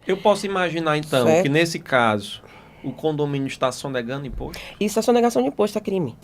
Eu posso imaginar, então, Certo. que nesse caso, o condomínio está sonegando imposto? Isso é sonegação de imposto, é crime.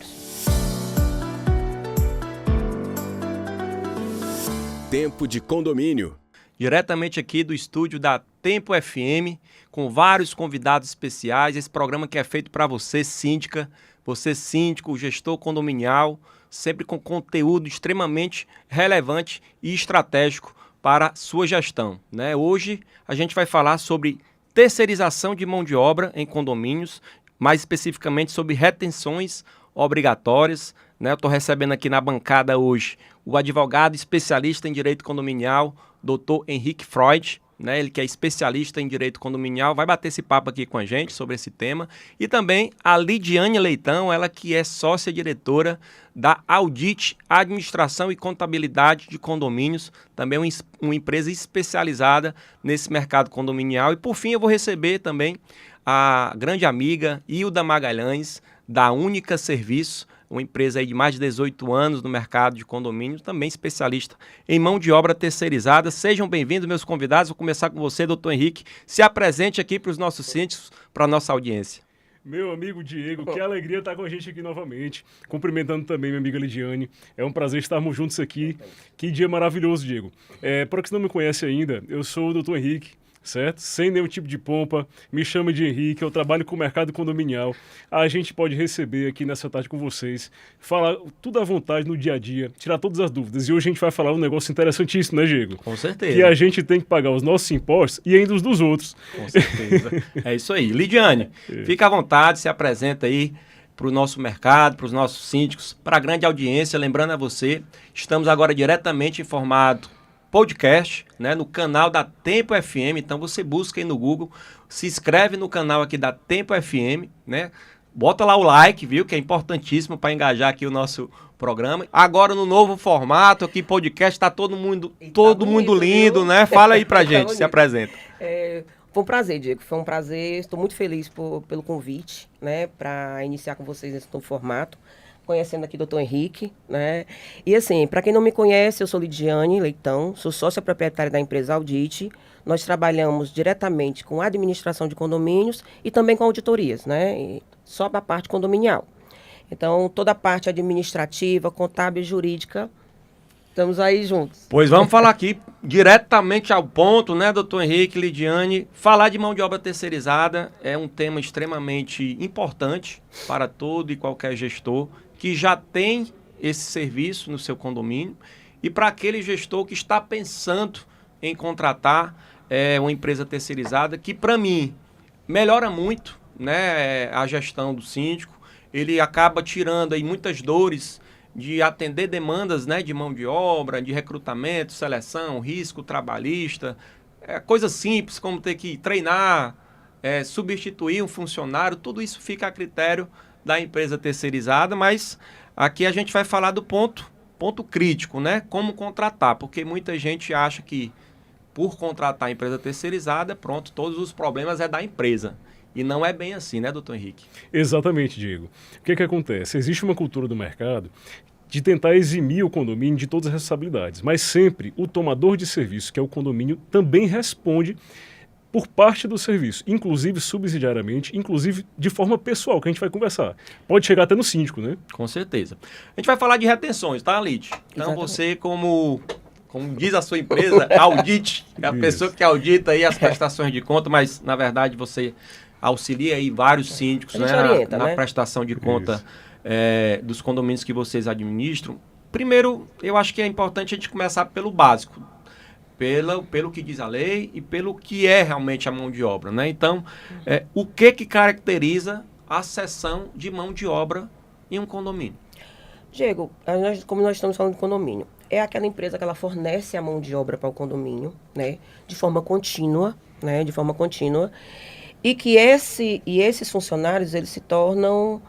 Tempo de condomínio. Diretamente aqui do estúdio da Tempo FM, com vários convidados especiais. Esse programa que é feito para você, síndica, você síndico, gestor condominial, sempre com conteúdo extremamente relevante e estratégico para a sua gestão, né? Hoje a gente vai falar sobre terceirização de mão de obra em condomínios, mais especificamente sobre retenções obrigatórias, né? Eu estou recebendo aqui na bancada hoje o advogado especialista em direito condominial, Dr. Henrique Freud, né? Ele que é especialista em direito condominial, vai bater esse papo aqui com a gente sobre esse tema. E também a Lidiane Leitão, ela que é sócia-diretora da Audit Administração e Contabilidade de Condomínios, também uma empresa especializada nesse mercado condominial. E por fim eu vou receber também a grande amiga Hilda Magalhães, da Única Serviço, uma empresa aí de mais de 18 anos no mercado de condomínios, também especialista em mão de obra terceirizada. Sejam bem-vindos, meus convidados. Vou começar com você, doutor Henrique. Se apresente aqui para os nossos síndicos, para a nossa audiência. Meu amigo Diego, que alegria estar com a gente aqui novamente. Cumprimentando também minha amiga Lidiane. É um prazer estarmos juntos aqui. Que dia maravilhoso, Diego. Para quem não me conhece ainda, eu sou o doutor Henrique, certo? Sem nenhum tipo de pompa, me chama de Henrique, eu trabalho com o mercado condominial. A gente pode receber aqui nessa tarde com vocês, falar tudo à vontade no dia a dia, tirar todas as dúvidas. E hoje a gente vai falar um negócio interessantíssimo, né, Diego? Com certeza. Que a gente tem que pagar os nossos impostos e ainda os dos outros. Com certeza. É isso aí. Lidiane, fica à vontade, se apresenta aí para o nosso mercado, para os nossos síndicos, para a grande audiência. Lembrando a você, estamos agora diretamente em formato podcast, né, no canal da Tempo FM. Então você busca aí no Google, se inscreve no canal aqui da Tempo FM, né? Bota lá o like, viu? Que é importantíssimo para engajar aqui o nosso programa. Agora no novo formato aqui, podcast, tá todo mundo bonito, lindo, viu? né? Fala aí pra gente, bonito. se apresenta. Foi um prazer, Diego. Foi um prazer. Estou muito feliz pelo convite, né, para iniciar com vocês nesse novo formato. Conhecendo aqui o doutor Henrique, né? E assim, para quem não me conhece, eu sou Lidiane Leitão, sou sócia proprietária da empresa Audit. Nós trabalhamos diretamente com administração de condomínios e também com auditorias, né? E só para a parte condominial. Então, toda a parte administrativa, contábil e jurídica, estamos aí juntos. Pois vamos falar aqui diretamente ao ponto, né, doutor Henrique, Lidiane. Falar de mão de obra terceirizada é um tema extremamente importante para todo e qualquer gestor que já tem esse serviço no seu condomínio e para aquele gestor que está pensando em contratar uma empresa terceirizada, que para mim melhora muito, né, a gestão do síndico. Ele acaba tirando aí muitas dores de atender demandas, né, de mão de obra, de recrutamento, seleção, risco trabalhista, coisas simples como ter que treinar, substituir um funcionário, tudo isso fica a critério da empresa terceirizada, mas aqui a gente vai falar do ponto crítico, né, como contratar, porque muita gente acha que por contratar a empresa terceirizada, pronto, todos os problemas é da empresa. E não é bem assim, né, doutor Henrique? Exatamente, Diego. O que acontece? Existe uma cultura do mercado de tentar eximir o condomínio de todas as responsabilidades, mas sempre o tomador de serviço, que é o condomínio, também responde por parte do serviço, inclusive subsidiariamente, inclusive de forma pessoal, que a gente vai conversar. Pode chegar até no síndico, né? Com certeza. A gente vai falar de retenções, tá, Lid? Então Exatamente. você, como diz a sua empresa, Audit, é a pessoa que audita aí as prestações de conta, mas na verdade você auxilia aí vários síndicos, A gente né, orienta, na né? prestação de conta dos condomínios que vocês administram. Primeiro, eu acho que é importante a gente começar pelo básico, pelo que diz a lei e pelo que é realmente a mão de obra, né? Então, o que caracteriza a cessão de mão de obra em um condomínio? Diego, como nós estamos falando de condomínio, é aquela empresa que ela fornece a mão de obra para o condomínio, né, de forma contínua, e que esses funcionários, eles se tornam,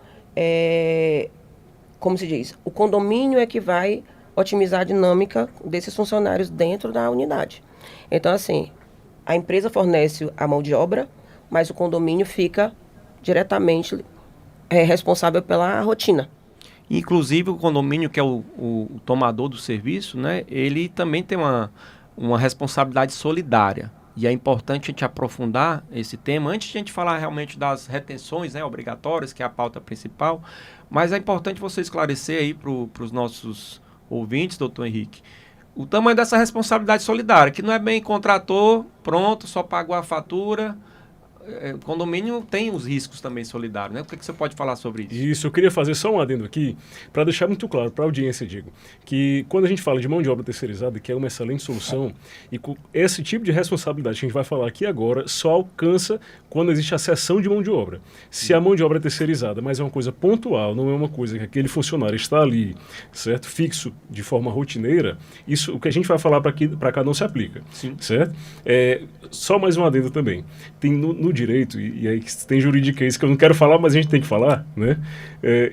como se diz, o condomínio é que vai otimizar a dinâmica desses funcionários dentro da unidade. Então, assim, a empresa fornece a mão de obra, mas o condomínio fica diretamente responsável pela rotina. Inclusive o condomínio, que é o tomador do serviço, né, ele também tem uma responsabilidade solidária, E é importante a gente aprofundar esse tema, antes de a gente falar realmente das retenções, né, obrigatórias, que é a pauta principal, mas é importante você esclarecer aí para os nossos ouvintes, doutor Henrique, o tamanho dessa responsabilidade solidária, que não é bem contratou, pronto, só pagou a fatura. O condomínio tem os riscos também solidários, né? O que você pode falar sobre isso? Isso, eu queria fazer só um adendo aqui, para deixar muito claro para a audiência, Diego, que quando a gente fala de mão de obra terceirizada, que é uma excelente solução, e com esse tipo de responsabilidade que a gente vai falar aqui agora, só alcança quando existe a cessão de mão de obra. Se a mão de obra é terceirizada, mas é uma coisa pontual, não é uma coisa que aquele funcionário está ali, certo? Fixo, de forma rotineira, isso, o que a gente vai falar para cá não se aplica, Sim. certo? Só mais um adendo também. Tem no direito, e aí tem juridiquês que eu não quero falar, mas a gente tem que falar, né?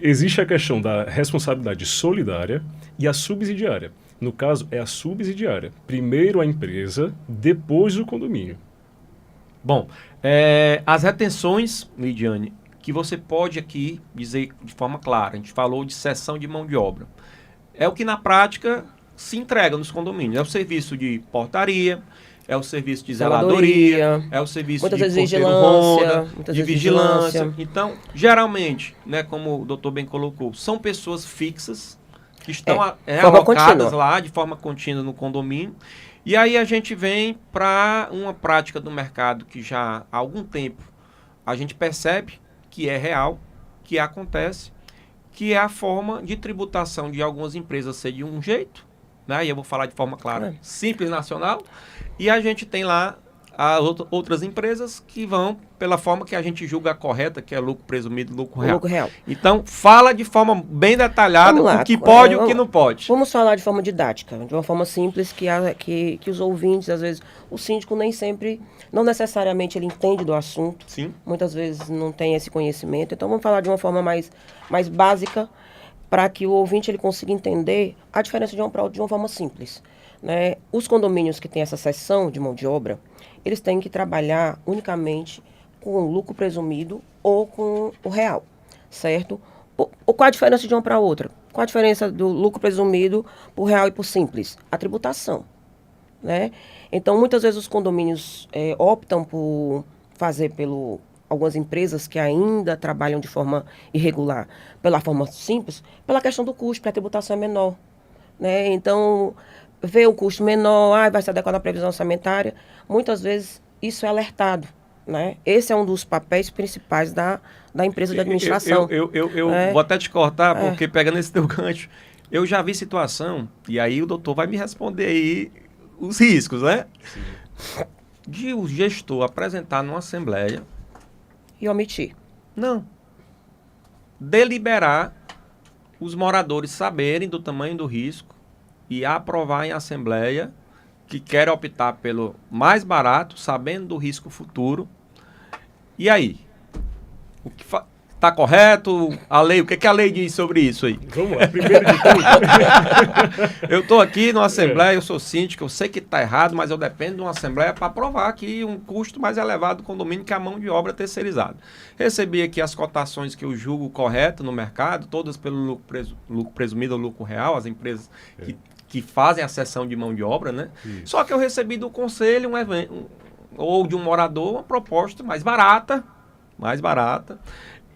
Existe a questão da responsabilidade solidária e a subsidiária. No caso, é a subsidiária. Primeiro a empresa, depois o condomínio. Bom, as retenções, Lidiane, que você pode aqui dizer de forma clara, a gente falou de cessão de mão de obra. É o que na prática se entrega nos condomínios. É o serviço de portaria, é o serviço de zeladoria, é o serviço muitas de vezes porteiro vigilância, ronda, muitas de vezes vigilância. Então, geralmente, né, como o doutor bem colocou, são pessoas fixas que estão alocadas contínua. lá de forma contínua no condomínio. E aí a gente vem para uma prática do mercado que já há algum tempo a gente percebe que é real, que acontece, que é a forma de tributação de algumas empresas ser de um jeito, né? E eu vou falar de forma clara, simples, nacional, e a gente tem lá as outras empresas que vão pela forma que a gente julga correta, que é lucro presumido, lucro real. Lucro real. Então, fala de forma bem detalhada o que pode e o que não pode. Vamos falar de forma didática, de uma forma simples que os ouvintes, às vezes, o síndico nem sempre, não necessariamente ele entende do assunto. Sim. Muitas vezes não tem esse conhecimento. Então, vamos falar de uma forma mais básica para que o ouvinte ele consiga entender a diferença de uma forma simples. Né? Os condomínios que têm essa cessão de mão de obra, eles têm que trabalhar unicamente com o lucro presumido ou com o real, certo? Qual a diferença de uma para outra? Qual a diferença do lucro presumido por real e por simples? A tributação, né? Então, muitas vezes os condomínios optam por fazer algumas empresas que ainda trabalham de forma irregular, pela forma simples, pela questão do custo, porque a tributação é menor, né? Então, vê o custo menor, vai se adequar na previsão orçamentária. Muitas vezes isso é alertado, né? Esse é um dos papéis principais da empresa de administração. Eu vou até te cortar, porque pegando esse teu gancho, eu já vi situação, e aí o doutor vai me responder aí os riscos, né? Sim. De o gestor apresentar numa assembleia e omitir. Não. Deliberar os moradores saberem do tamanho do risco e aprovar em assembleia que quer optar pelo mais barato, sabendo do risco futuro. E aí? O que tá correto? A lei, o que a lei diz sobre isso aí? Vamos lá, primeiro de tudo. Eu estou aqui numa assembleia, eu sou síndico, eu sei que está errado, mas eu dependo de uma assembleia para aprovar que um custo mais elevado do condomínio que a mão de obra terceirizada. Recebi aqui as cotações que eu julgo correto no mercado, todas pelo lucro presumido ou lucro real, as empresas que fazem a cessão de mão de obra, né? Isso. Só que eu recebi do conselho ou de um morador uma proposta mais barata,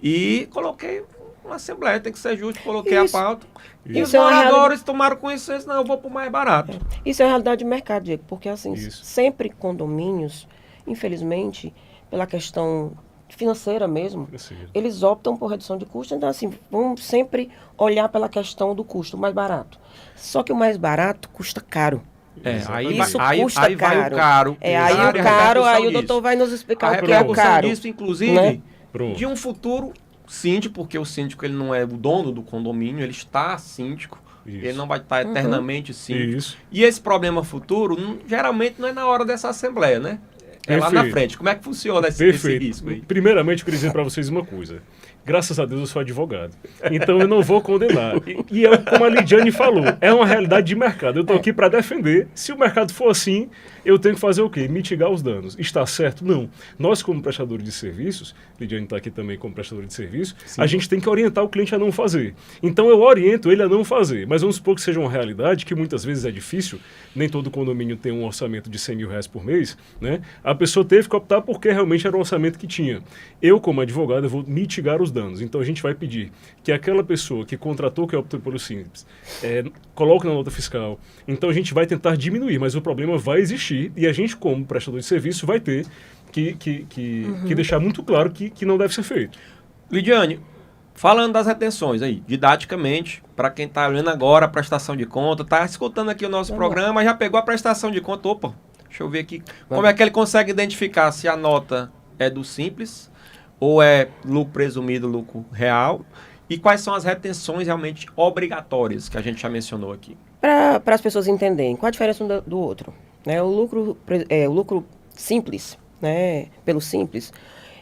e coloquei uma assembleia, tem que ser justo, coloquei a pauta. E os moradores tomaram conhecimento, não, eu vou para o mais barato. Isso é a realidade do mercado, Diego, porque assim, sempre condomínios, infelizmente, pela questão financeira mesmo, eles optam por redução de custo, então assim, vamos sempre olhar pela questão do custo, o mais barato. Só que o mais barato custa caro. Aí custa vai o caro. Aí o doutor vai nos explicar o que é o caro. Disso, inclusive, né? De um futuro síndico, porque o síndico ele não é o dono do condomínio, ele está síndico, ele não vai estar eternamente síndico. E esse problema futuro, geralmente não é na hora dessa assembleia, né? É lá na Perfeito. frente. Como é que funciona esse Perfeito. risco aí? Primeiramente, eu queria dizer para vocês uma coisa. Graças a Deus eu sou advogado. Então eu não vou condenar. E é como a Lidiane falou, é uma realidade de mercado. Eu estou aqui para defender. Se o mercado for assim, eu tenho que fazer o quê? Mitigar os danos. Está certo? Não. Nós, como prestadores de serviços, Lidiane está aqui também como prestador de serviços, a gente tem que orientar o cliente a não fazer. Então eu oriento ele a não fazer. Mas vamos supor que seja uma realidade, que muitas vezes é difícil, nem todo condomínio tem um orçamento de 100 mil reais por mês, né? A pessoa teve que optar porque realmente era o orçamento que tinha. Eu, como advogado, eu vou mitigar os danos. Então a gente vai pedir que aquela pessoa que contratou, que optou pelo Simples, coloque na nota fiscal. Então a gente vai tentar diminuir, mas o problema vai existir e a gente, como prestador de serviço, vai ter que deixar muito claro que não deve ser feito. Lidiane, falando das retenções aí, didaticamente, para quem está olhando agora a prestação de conta, está escutando aqui o nosso programa, já pegou a prestação de conta, opa, deixa eu ver aqui, como é que ele consegue identificar se a nota é do Simples ou é lucro presumido, lucro real, e quais são as retenções realmente obrigatórias que a gente já mencionou aqui? Para as pessoas entenderem, qual a diferença um do outro? Né? O lucro simples, né? Pelo Simples,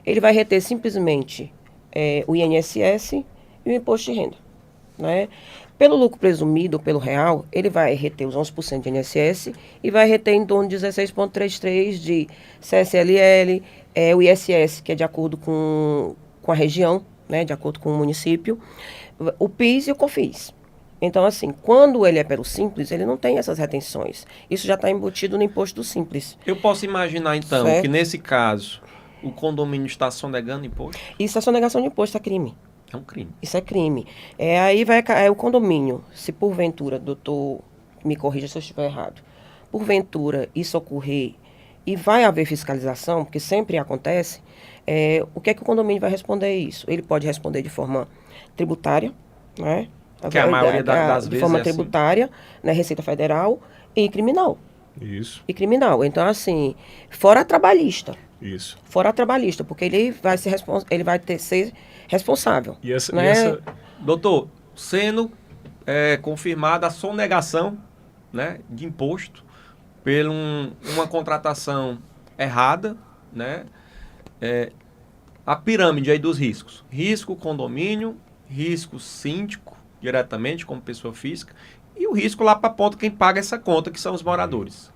ele vai reter simplesmente o INSS e o imposto de renda. Né? Pelo lucro presumido, pelo real, ele vai reter os 11% de INSS e vai reter em torno de 16,33% de CSLL, o ISS, que é de acordo com a região, né, de acordo com o município, o PIS e o COFINS. Então, assim, quando ele é pelo Simples, ele não tem essas retenções. Isso já está embutido no imposto do Simples. Eu posso imaginar, então, Certo. que nesse caso, o condomínio está sonegando imposto? Isso é sonegação de imposto, é crime. É um crime. Isso é crime. Aí vai o condomínio, se porventura, doutor, me corrija se eu estiver errado, porventura isso ocorrer e vai haver fiscalização, porque sempre acontece, o que é que o condomínio vai responder a isso? Ele pode responder de forma tributária, né? Que a maioria das de vezes forma é assim. tributária, né, Receita Federal e criminal. Isso, E criminal. Então, assim, fora a trabalhista. isso. Fora a trabalhista, porque ele vai ser ser responsável. E essa, né? e essa Doutor, sendo confirmada a sonegação, né, de imposto por uma contratação errada, né, a pirâmide aí dos riscos. Risco condomínio, risco síndico, diretamente como pessoa física, e o risco lá para a ponta quem paga essa conta, que são os moradores.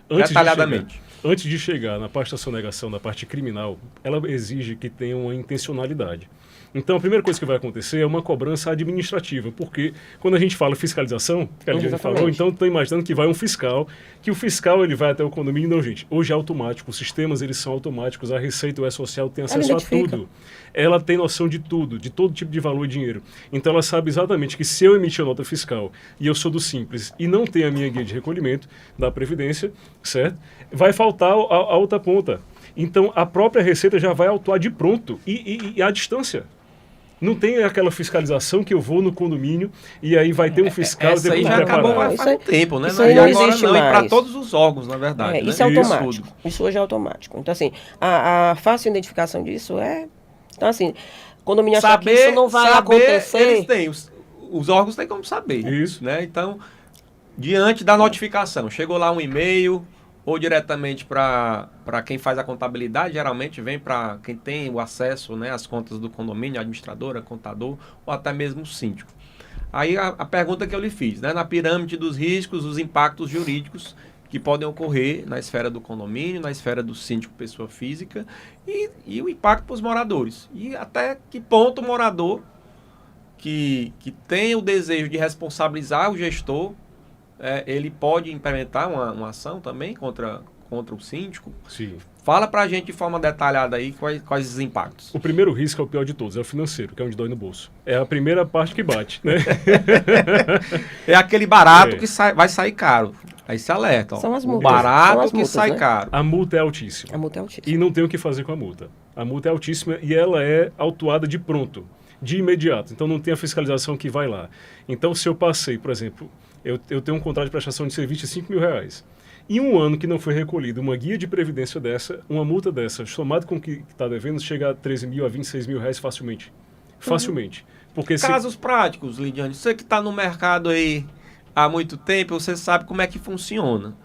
Detalhadamente. Antes de chegar na parte da sonegação, da parte criminal, ela exige que tenha uma intencionalidade. Então, a primeira coisa que vai acontecer é uma cobrança administrativa, porque quando a gente fala fiscalização, que a Lidiane falou, então estou imaginando que vai um fiscal, que o fiscal ele vai até o condomínio. Não, gente, hoje é automático, os sistemas eles são automáticos, a Receita e o E-Social tem acesso a tudo. Ela tem noção de tudo, de todo tipo de valor e dinheiro. Então, ela sabe exatamente que se eu emitir a nota fiscal e eu sou do Simples e não tenho a minha guia de recolhimento da Previdência, certo? Vai faltar a outra ponta. Então, a própria Receita já vai autuar de pronto e à distância. Não tem aquela fiscalização que eu vou no condomínio e aí vai ter um fiscal... Essa aí já acabou faz um tempo, né? Isso aí E não agora existe não, e para mais. todos os órgãos, na verdade. Isso né? é automático. Isso hoje é automático. Então, assim, a fácil identificação disso é... Então, assim, condomínio achar que isso não vai acontecer... Eles têm, os órgãos têm como saber. Isso. Né? Então, diante da notificação, chegou lá um e-mail... ou diretamente para quem faz a contabilidade, geralmente vem para quem tem o acesso, né, às contas do condomínio, administradora, contador, ou até mesmo o síndico. Aí a pergunta que eu lhe fiz, né, na pirâmide dos riscos, os impactos jurídicos que podem ocorrer na esfera do condomínio, na esfera do síndico, pessoa física, e o impacto para os moradores. E até que ponto o morador que tem o desejo de responsabilizar o gestor, ele pode implementar uma ação também contra o síndico? Sim. Fala pra gente de forma detalhada aí quais os impactos. O primeiro risco é o pior de todos, é o financeiro, que é onde dói no bolso. É a primeira parte que bate, né? É aquele barato que vai sair caro. Aí se alerta. Ó. São as O multas. barato São as que multas, sai né? caro. A multa é altíssima. A multa é altíssima. E não tem o que fazer com a multa. A multa é altíssima e ela é autuada de pronto, de imediato. Então não tem a fiscalização que vai lá. Então se eu passei, por exemplo, eu tenho um contrato de prestação de serviço de 5 mil reais. Em um ano que não foi recolhido uma guia de previdência dessa, uma multa dessa, somado com o que está devendo, chega a 13 mil, a 26 mil reais facilmente. Facilmente. Porque Casos práticos, Lidiane. Você que está no mercado aí há muito tempo, você sabe como é que funciona.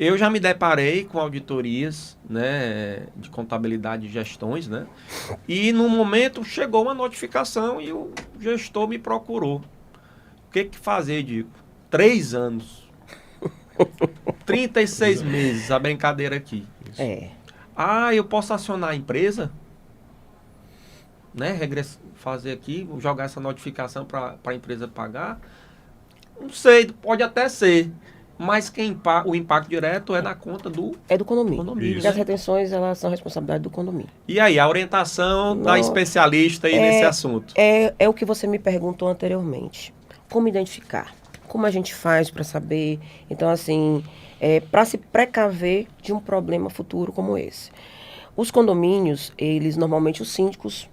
Eu já me deparei com auditorias, né, de contabilidade e gestões, né? E no momento chegou uma notificação e o gestor me procurou. O que fazer, Dico? 3 anos. 36 meses, a brincadeira aqui. É. Ah, eu posso acionar a empresa? Né? Fazer aqui, jogar essa notificação para a empresa pagar? Não sei, pode até ser. Mas o impacto direto é na conta do condomínio. E as retenções, elas são responsabilidade do condomínio. E aí, a orientação da especialista aí nesse assunto? É o que você me perguntou anteriormente. Como identificar? Como a gente faz para saber? Então, assim, para se precaver de um problema futuro como esse. Os condomínios, normalmente os síndicos,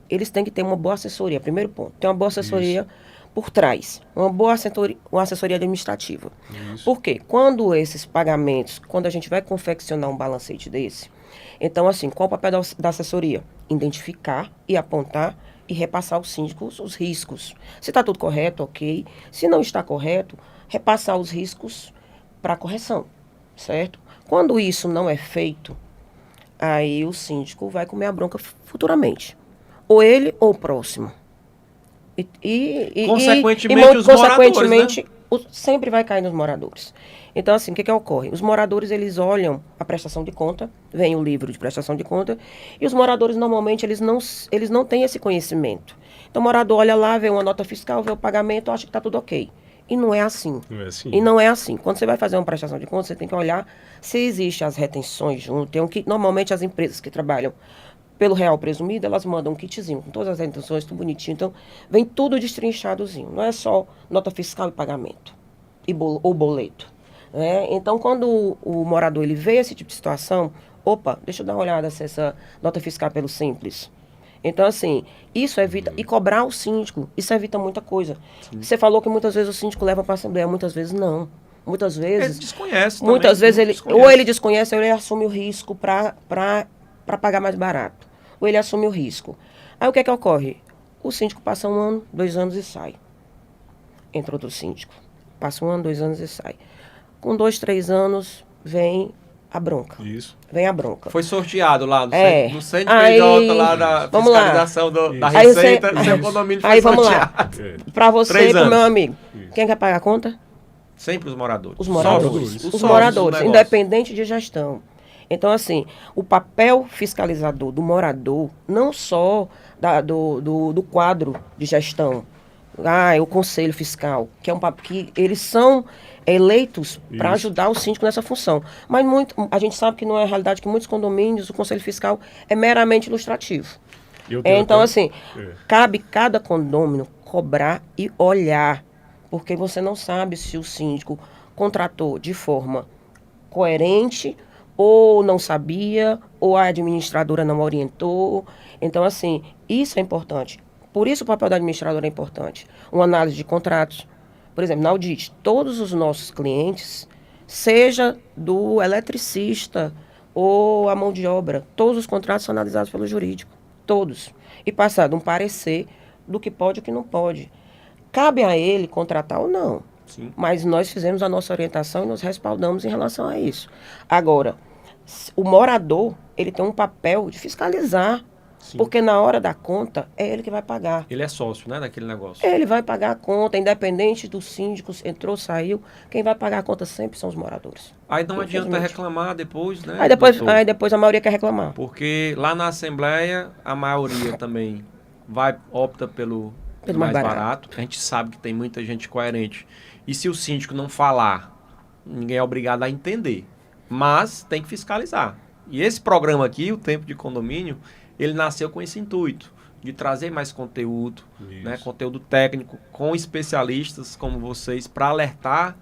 eles têm que ter uma boa assessoria. Primeiro ponto, tem uma boa assessoria por trás, uma assessoria administrativa. Isso. Por quê? Quando esses pagamentos, quando a gente vai confeccionar um balancete desse, então, assim, qual o papel da assessoria? Identificar e apontar e repassar aos síndicos os riscos. Se está tudo correto, ok. Se não está correto, repassar os riscos para correção, certo? Quando isso não é feito, aí o síndico vai comer a bronca futuramente. Ou ele ou o próximo. Consequentemente, os moradores, né? Sempre vai cair nos moradores. Então, assim, o que ocorre? Os moradores, eles olham a prestação de conta, vem o livro de prestação de conta, e os moradores, normalmente, eles não têm esse conhecimento. Então, o morador olha lá, vê uma nota fiscal, vê o pagamento, acha que está tudo ok. E não é assim. Não é assim. E não é assim. Quando você vai fazer uma prestação de conta, você tem que olhar se existem as retenções junto. Normalmente, as empresas que trabalham pelo real presumido, elas mandam um kitzinho com todas as retenções, tudo bonitinho. Então, vem tudo destrinchadozinho. Não é só nota fiscal e pagamento, ou boleto. Né? Então, quando o morador ele vê esse tipo de situação, opa, deixa eu dar uma olhada se essa nota fiscal é pelo Simples. Então, assim, isso evita... E cobrar o síndico, isso evita muita coisa. Sim. Você falou que muitas vezes o síndico leva para a Assembleia, muitas vezes não. Muitas vezes... Ele desconhece muitas também, vezes ou ele desconhece, ou ele assume o risco para pagar mais barato. Ou ele assume o risco. Aí o que ocorre? O síndico passa 1 ano, 2 anos e sai. Entra outro síndico. Passa 1 ano, 2 anos e sai. Com 2, 3 anos, vem a bronca. Isso. Vem a bronca. Foi sorteado lá no Aí, CNPJ, lá da fiscalização da Receita, seu condomínio foi sorteado. Vamos lá. Para você e para o meu amigo. Isso. Quem quer pagar a conta? Sempre os moradores. Os moradores. Os moradores, independente de gestão. Então, assim, o papel fiscalizador do morador, não só do quadro de gestão, o conselho fiscal, que eles são eleitos para ajudar o síndico nessa função. Mas a gente sabe que não é a realidade que muitos condomínios, o conselho fiscal é meramente ilustrativo. Então, assim, cabe cada condômino cobrar e olhar, porque você não sabe se o síndico contratou de forma coerente, ou não sabia, ou a administradora não orientou. Então, assim, isso é importante. Por isso o papel da administradora é importante. Uma análise de contratos. Por exemplo, na Audit, todos os nossos clientes, seja do eletricista ou a mão de obra, todos os contratos são analisados pelo jurídico. Todos. E passado um parecer do que pode e o que não pode. Cabe a ele contratar ou não. Sim. Mas nós fizemos a nossa orientação e nos respaldamos em relação a isso. Agora, o morador, ele tem um papel de fiscalizar. Sim. Porque na hora da conta, é ele que vai pagar. Ele é sócio, né, daquele negócio. Ele vai pagar a conta, independente dos síndicos, entrou, saiu. Quem vai pagar a conta sempre são os moradores. Aí não adianta reclamar depois, né? Aí depois a maioria quer reclamar. Porque lá na Assembleia, a maioria também opta pelo mais barato. A gente sabe que tem muita gente coerente. E se o síndico não falar, ninguém é obrigado a entender. Mas tem que fiscalizar. E esse programa aqui, o Tempo de Condomínio, ele nasceu com esse intuito, de trazer mais conteúdo, né, conteúdo técnico, com especialistas como vocês, para alertar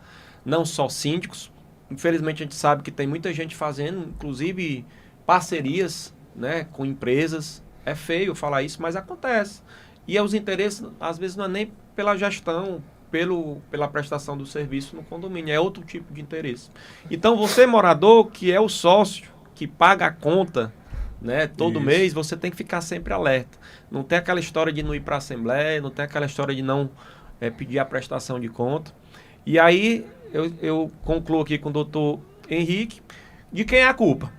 não só síndicos. Infelizmente, a gente sabe que tem muita gente fazendo, inclusive, parcerias, né, com empresas. É feio falar isso, mas acontece. E os interesses, às vezes, não é nem pela gestão, pela prestação do serviço no condomínio, é outro tipo de interesse. Então, você, morador, que é o sócio, que paga a conta, né, todo mês, você tem que ficar sempre alerta. Não tem aquela história de não ir para a Assembleia, não tem aquela história de não pedir a prestação de conta. E aí, eu concluo aqui com o doutor Henrique, de quem é a culpa?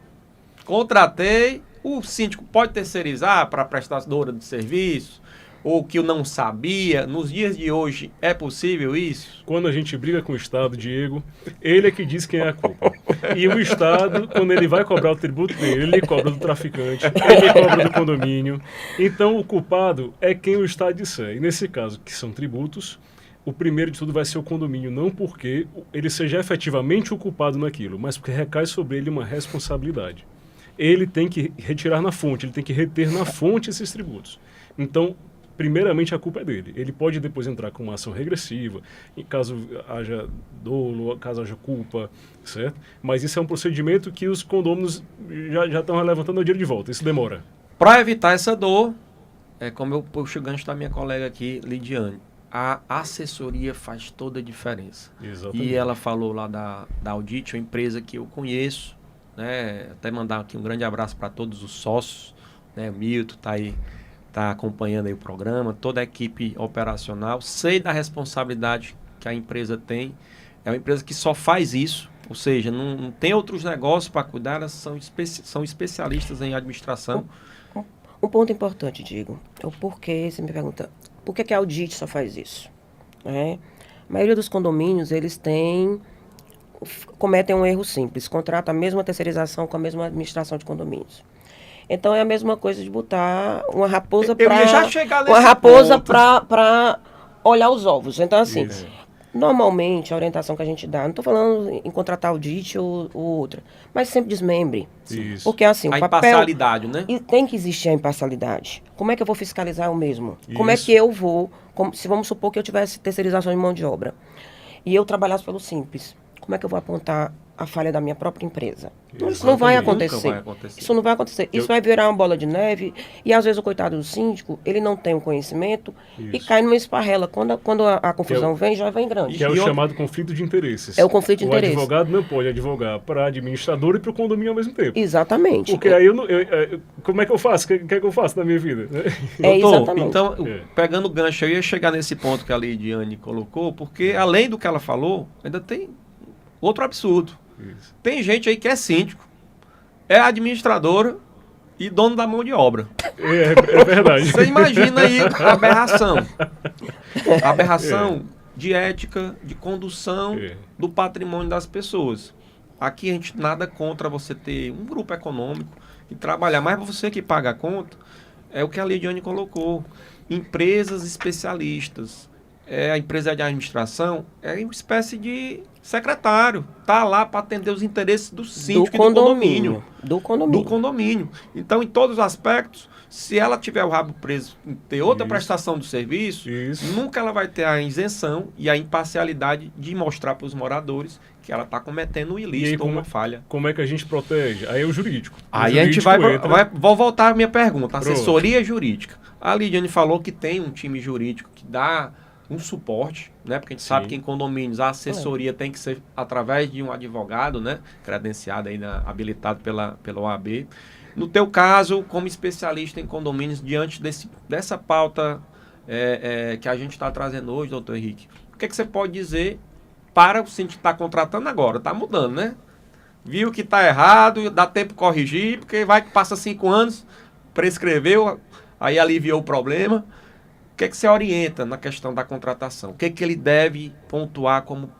Contratei, o síndico pode terceirizar para a prestadora de serviço, ou que eu não sabia. Nos dias de hoje, é possível isso? Quando a gente briga com o Estado, Diego, ele é que diz quem é a culpa. E o Estado, quando ele vai cobrar o tributo dele, ele cobra do traficante, ele cobra do condomínio. Então, o culpado é quem o Estado disser. E nesse caso, que são tributos, o primeiro de tudo vai ser o condomínio, não porque ele seja efetivamente o culpado naquilo, mas porque recai sobre ele uma responsabilidade. Ele tem que retirar na fonte, ele tem que reter na fonte esses tributos. Então, primeiramente, a culpa é dele. Ele pode depois entrar com uma ação regressiva, em caso haja dolo, caso haja culpa, certo? Mas isso é um procedimento que os condôminos já estão levantando o dinheiro de volta. Isso demora. Para evitar essa dor, como eu puxo o gancho da minha colega aqui, Lidiane, a assessoria faz toda a diferença. Exatamente. E ela falou lá da Audit, uma empresa que eu conheço, né? Até mandar aqui um grande abraço para todos os sócios, né? O Milton está aí, está acompanhando aí o programa, toda a equipe operacional. Sei da responsabilidade que a empresa tem. É uma empresa que só faz isso, ou seja, não tem outros negócios para cuidar, elas são especialistas em administração. Um ponto importante, Diego, é o porquê, você me pergunta, por que a Audit só faz isso? A maioria dos condomínios, eles cometem um erro simples, contratam a mesma terceirização com a mesma administração de condomínios. Então é a mesma coisa de botar uma raposa para olhar os ovos. Então, assim, normalmente a orientação que a gente dá, não estou falando em contratar audit ou outra, mas sempre desmembre. Isso. Porque assim, A o papel, imparcialidade, né? E tem que existir a imparcialidade. Como é que eu vou fiscalizar eu mesmo? Isso. Como é que eu vou, se vamos supor que eu tivesse terceirização de mão de obra e eu trabalhasse pelo Simples, como é que eu vou apontar a falha da minha própria empresa? Isso não vai acontecer. Nunca vai acontecer. Isso não vai acontecer. Isso vai virar uma bola de neve e às vezes o coitado do síndico, ele não tem o conhecimento e cai numa esparrela. Quando a confusão vem, já vem grande. Que é o chamado conflito de interesses. É o conflito de interesses. O advogado não pode advogar para a administradora e para o condomínio ao mesmo tempo. Exatamente. Porque aí como é que eu faço? O que é que eu faço na minha vida? Exatamente. Então, pegando o gancho, eu ia chegar nesse ponto que a Lidiane colocou, porque além do que ela falou, ainda tem outro absurdo. Isso. Tem gente aí que é síndico, é administradora e dono da mão de obra. É verdade. Você imagina aí a aberração. A aberração de ética, de condução do patrimônio das pessoas. Aqui a gente nada contra você ter um grupo econômico e trabalhar, mas você que paga a conta, é o que a Lidiane colocou. Empresas especialistas. A empresa de administração é uma espécie de secretário. Está lá para atender os interesses do síndico e do condomínio. Do condomínio. Do condomínio. Então, em todos os aspectos, se ela tiver o rabo preso em ter outra prestação do serviço, nunca ela vai ter a isenção e a imparcialidade de mostrar para os moradores que ela está cometendo um ilícito ou uma falha. Como é que a gente protege? Aí é o jurídico. Aí a gente vou voltar à minha pergunta. Assessoria jurídica. A Lidiane falou que tem um time jurídico que dá um suporte, né? Porque a gente sabe que em condomínios a assessoria tem que ser através de um advogado, né? Credenciado aí, habilitado pela OAB. No teu caso, como especialista em condomínios, diante dessa pauta que a gente está trazendo hoje, doutor Henrique, o que você pode dizer para o síndico que está contratando agora? Está mudando, né? Viu que está errado, dá tempo de corrigir, porque vai que passa 5 anos, prescreveu, aí aliviou o problema. O que você orienta na questão da contratação? O que ele deve pontuar como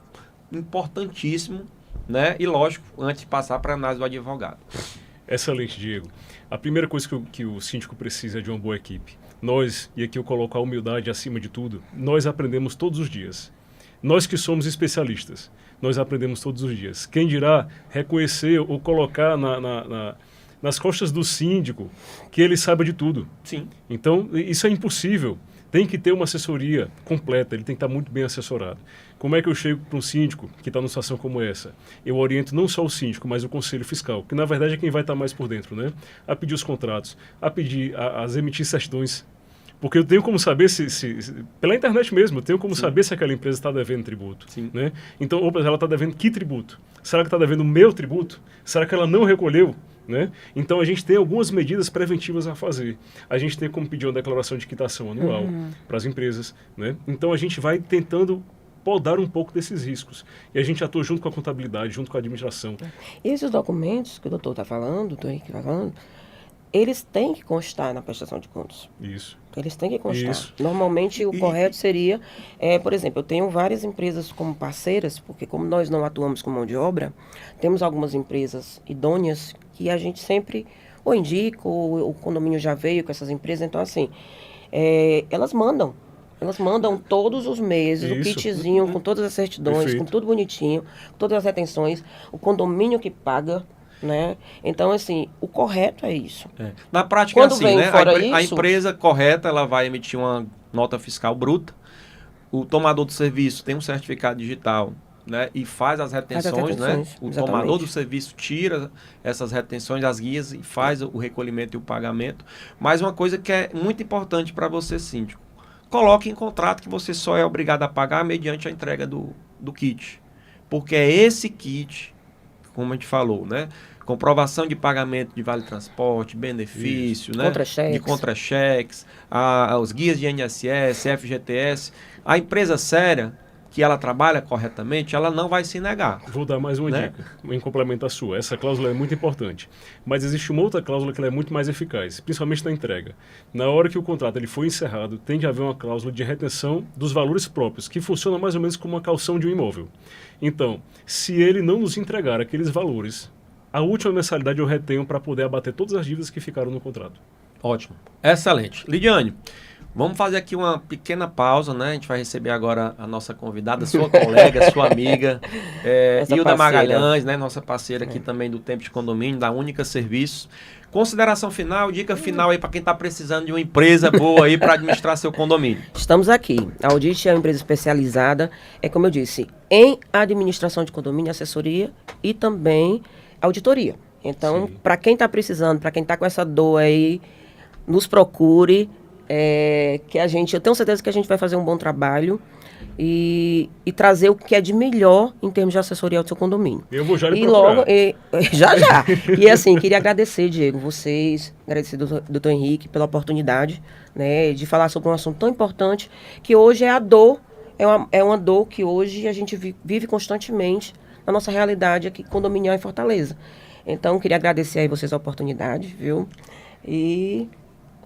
importantíssimo, né? E lógico, antes de passar para a análise do advogado. Excelente, Diego. A primeira coisa que o síndico precisa é de uma boa equipe. Nós, e aqui eu coloco a humildade acima de tudo, nós aprendemos todos os dias. Nós que somos especialistas, nós aprendemos todos os dias. Quem dirá reconhecer ou colocar nas costas do síndico que ele saiba de tudo. Sim. Então, isso é impossível. Tem que ter uma assessoria completa, ele tem que estar muito bem assessorado. Como é que eu chego para um síndico que está numa situação como essa? Eu oriento não só o síndico, mas o conselho fiscal, que na verdade é quem vai estar mais por dentro, né? A pedir os contratos, a emitir certidões. Porque eu tenho como saber pela internet mesmo, eu tenho como saber se aquela empresa está devendo tributo. Né? Então, ela está devendo que tributo? Será que está devendo o meu tributo? Será que ela não recolheu? Né? Então, a gente tem algumas medidas preventivas a fazer. A gente tem como pedir uma declaração de quitação anual para as empresas. Né? Então, a gente vai tentando podar um pouco desses riscos. E a gente atua junto com a contabilidade, junto com a administração. Esses documentos que o doutor está falando, o doutor Henrique está falando, eles têm que constar na prestação de contas. Isso. Eles têm que constar. Isso. Normalmente, o correto seria, por exemplo, eu tenho várias empresas como parceiras, porque como nós não atuamos com mão de obra, temos algumas empresas idôneas que a gente sempre ou indica, ou o condomínio já veio com essas empresas, então assim, elas mandam todos os meses o Isso. kitzinho com todas as certidões, Perfeito. com tudo bonitinho, com todas as retenções, o condomínio que paga, né? Então, assim, o correto é isso. Na prática Quando é assim, vem né? fora A isso- empresa correta, ela vai emitir uma nota fiscal bruta. O tomador do serviço tem um certificado digital, né? E faz as retenções, né? retenções, O exatamente. tomador do serviço tira essas retenções, as guias e faz o recolhimento e o pagamento. Mas uma coisa que é muito importante para você, síndico, coloque em contrato que você só é obrigado a pagar mediante a entrega do kit. Porque é esse kit, como a gente falou, né? Comprovação de pagamento de vale transporte, benefício, né? Contra-cheques. De contra-cheques, os guias de INSS, FGTS. A empresa séria, que ela trabalha corretamente, ela não vai se negar. Vou dar mais uma Né? dica, em complemento à sua. Essa cláusula é muito importante. Mas existe uma outra cláusula que ela é muito mais eficaz, principalmente na entrega. Na hora que o contrato ele foi encerrado, tem de haver uma cláusula de retenção dos valores próprios, que funciona mais ou menos como uma caução de um imóvel. Então, se ele não nos entregar aqueles valores, a última mensalidade eu retenho para poder abater todas as dívidas que ficaram no contrato. Ótimo. Excelente. Lidiane, vamos fazer aqui uma pequena pausa, né? A gente vai receber agora a nossa convidada, sua colega, sua amiga, Essa Hilda parceira. Magalhães, né? Nossa parceira aqui também do Tempo de Condomínio, da Única Serviços. Consideração final, dica final aí para quem está precisando de uma empresa boa aí para administrar seu condomínio. Estamos aqui. A Audit é uma empresa especializada, como eu disse, em administração de condomínio, assessoria e também auditoria. Então, Sim. para quem está precisando, para quem está com essa dor aí, nos procure, que eu tenho certeza que a gente vai fazer um bom trabalho e trazer o que é de melhor em termos de assessoria ao seu condomínio. Eu vou já lhe E procurar. logo, já. E assim, queria agradecer, Diego, vocês, agradecer ao doutor Henrique pela oportunidade, né, de falar sobre um assunto tão importante, que hoje é a dor, é uma dor que hoje a gente vive constantemente na nossa realidade aqui condominial em Fortaleza. Então, queria agradecer aí vocês a oportunidade, viu? E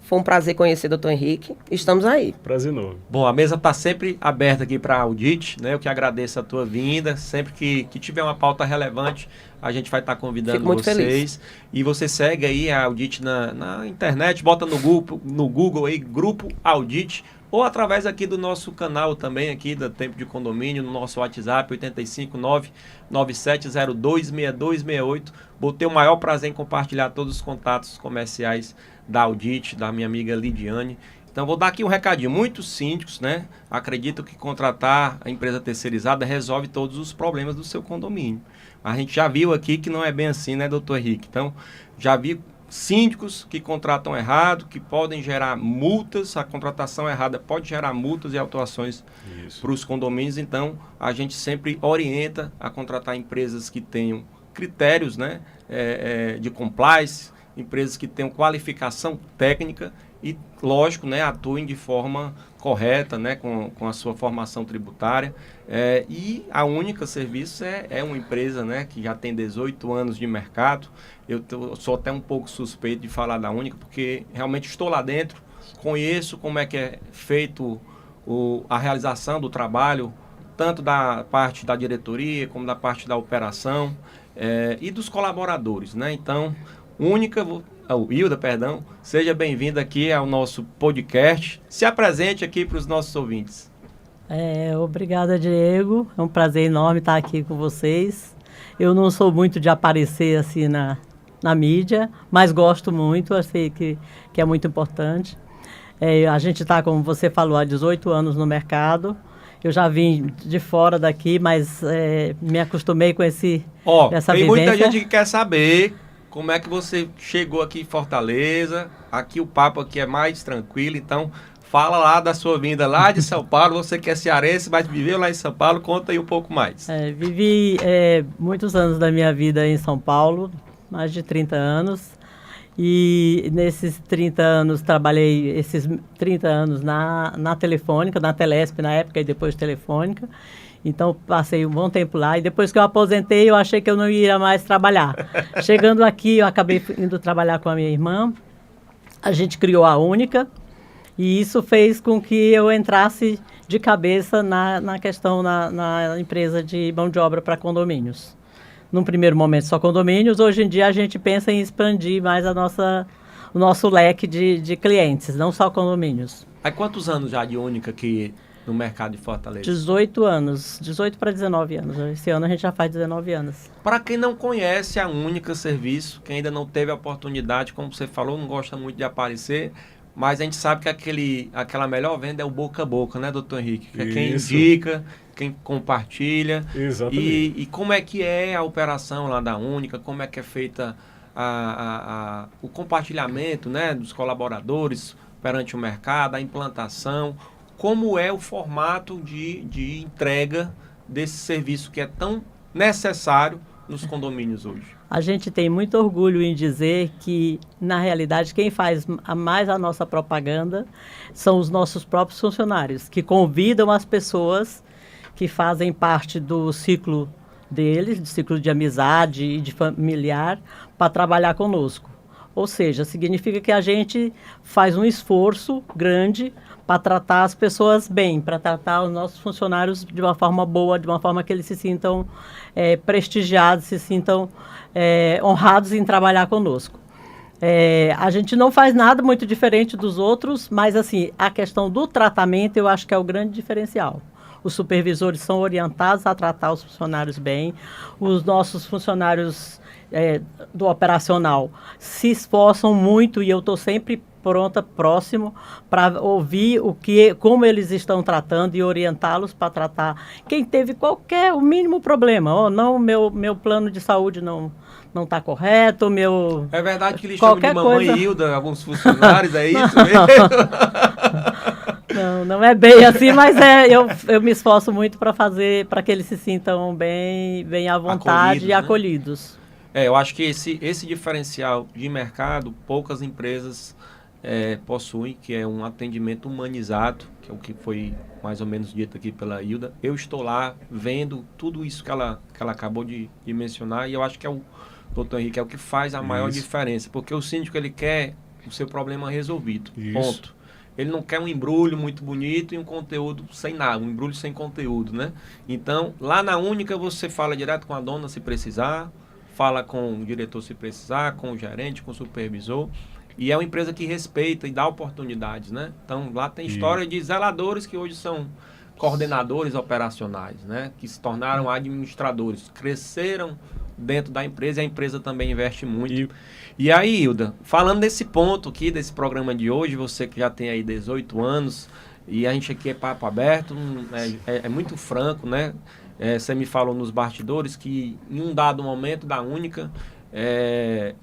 foi um prazer conhecer o doutor Henrique. Estamos aí. Prazer enorme. Bom, a mesa está sempre aberta aqui para audit, né? Eu que agradeço a tua vinda. Sempre que tiver uma pauta relevante, a gente vai estar convidando Fico muito vocês. feliz. E você segue aí a Audit na internet, bota no Google aí, Grupo Audit, ou através aqui do nosso canal também, aqui da Tempo de Condomínio, no nosso WhatsApp, 859-9702-6268. Vou ter o maior prazer em compartilhar todos os contatos comerciais da Audit, da minha amiga Lidiane. Então, vou dar aqui um recadinho. Muitos síndicos, né, acreditam que contratar a empresa terceirizada resolve todos os problemas do seu condomínio. A gente já viu aqui que não é bem assim, né, doutor Henrique? Então, já vi síndicos que contratam errado, que podem gerar multas. A contratação errada pode gerar multas e autuações para os condomínios. Então, a gente sempre orienta a contratar empresas que tenham critérios, né, de compliance, empresas que tenham qualificação técnica e, lógico, né, atuem de forma correta, né, com a sua formação tributária. E a Única Serviços é uma empresa, né, que já tem 18 anos de mercado. Eu sou até um pouco suspeito de falar da Única, porque realmente estou lá dentro, conheço como é que é feito a realização do trabalho, tanto da parte da diretoria, como da parte da operação, e dos colaboradores, né? Então, Hilda, seja bem-vinda aqui ao nosso podcast. Se apresente aqui para os nossos ouvintes. Obrigada, Diego. É um prazer enorme estar aqui com vocês. Eu não sou muito de aparecer assim na mídia, mas gosto muito, eu sei que é muito importante. A gente está, como você falou, há 18 anos no mercado. Eu já vim de fora daqui, mas me acostumei com essa tem vivência. muita gente que quer saber como é que você chegou aqui em Fortaleza. Aqui o papo aqui é mais tranquilo, então fala lá da sua vinda lá de São Paulo. Você que é cearense, mas viveu lá em São Paulo, conta aí um pouco mais. Vivi muitos anos da minha vida em São Paulo, mais de 30 anos. E nesses 30 anos, trabalhei esses 30 anos na Telefônica, na Telesp na época e depois Telefônica. Então, passei um bom tempo lá. E depois que eu aposentei, eu achei que eu não ia mais trabalhar. Chegando aqui, eu acabei indo trabalhar com a minha irmã. A gente criou a Única. E isso fez com que eu entrasse de cabeça na questão, na empresa de mão de obra para condomínios. Num primeiro momento só condomínios, hoje em dia a gente pensa em expandir mais o nosso leque de clientes, não só condomínios. Há quantos anos já de Única aqui no mercado de Fortaleza? 18 anos, 18 para 19 anos. Esse ano a gente já faz 19 anos. Para quem não conhece a Única Serviço, quem ainda não teve a oportunidade, como você falou, não gosta muito de aparecer, mas a gente sabe que aquela melhor venda é o boca a boca, né, doutor Henrique? Que é quem indica, quem compartilha. Exatamente. E como é que é a operação lá da Única, como é que é feita o compartilhamento, né, dos colaboradores perante o mercado, a implantação, como é o formato de entrega desse serviço que é tão necessário nos condomínios hoje. A gente tem muito orgulho em dizer que, na realidade, quem faz mais a nossa propaganda são os nossos próprios funcionários, que convidam as pessoas que fazem parte do ciclo deles, do ciclo de amizade e de familiar, para trabalhar conosco. Ou seja, significa que a gente faz um esforço grande para tratar as pessoas bem, para tratar os nossos funcionários de uma forma boa, de uma forma que eles se sintam prestigiados, se sintam honrados em trabalhar conosco. A gente não faz nada muito diferente dos outros, mas assim, a questão do tratamento eu acho que é o grande diferencial. Os supervisores são orientados a tratar os funcionários bem, os nossos funcionários do operacional se esforçam muito e eu estou sempre pronta, próximo, para ouvir como eles estão tratando e orientá-los para tratar quem teve o mínimo problema. Não, meu plano de saúde não está correto, É verdade que eles chamam de mamãe Hilda, alguns funcionários, é isso mesmo? Não é bem assim, mas eu me esforço muito para que eles se sintam bem à vontade e acolhidos. Eu acho que esse diferencial de mercado, poucas empresas possuem, que é um atendimento humanizado, que é o que foi mais ou menos dito aqui pela Hilda. Eu estou lá vendo tudo isso que ela acabou de mencionar, e eu acho que o doutor Henrique é o que faz a maior diferença, porque o síndico ele quer o seu problema resolvido, ponto. Ele não quer um embrulho muito bonito e um conteúdo sem nada, um embrulho sem conteúdo, né? Então, lá na Única você fala direto com a dona se precisar, fala com o diretor se precisar, com o gerente, com o supervisor. E é uma empresa que respeita e dá oportunidades, né? Então, lá tem história de zeladores que hoje são coordenadores operacionais, né? Que se tornaram administradores, cresceram dentro da empresa e a empresa também investe muito. E aí, Hilda, falando desse ponto aqui, desse programa de hoje, você que já tem aí 18 anos, e a gente aqui é papo aberto, é muito franco, né? Você me falou nos bastidores que em um dado momento da Única,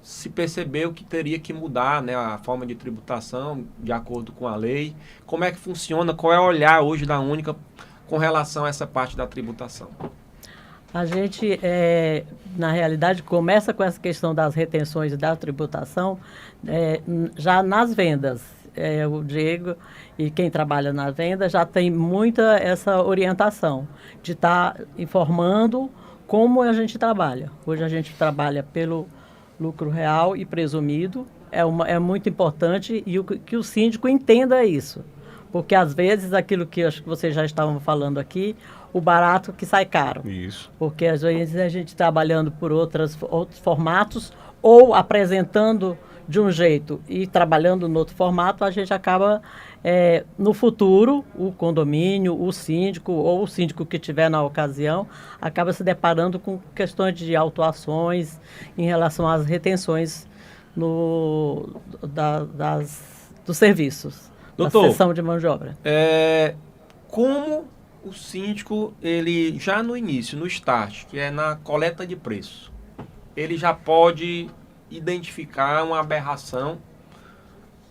se percebeu que teria que mudar, né, a forma de tributação de acordo com a lei. Como é que funciona? Qual é o olhar hoje da Única com relação a essa parte da tributação? A gente, na realidade, começa com essa questão das retenções e da tributação já nas vendas. O Diego e quem trabalha na venda já tem muita essa orientação de estar informando como a gente trabalha. Hoje a gente trabalha pelo lucro real e presumido. É muito importante e que o síndico entenda isso. Porque, às vezes, aquilo que acho que vocês já estavam falando aqui, o barato que sai caro. Isso. Porque, às vezes, a gente trabalhando por outros formatos ou apresentando de um jeito e trabalhando no outro formato, a gente acaba, no futuro, o condomínio, o síndico ou o síndico que tiver na ocasião, acaba se deparando com questões de autuações em relação às retenções dos serviços, Doutor, da seção de mão de obra. Como o síndico, ele já no início, no start, que é na coleta de preço, ele já pode identificar uma aberração,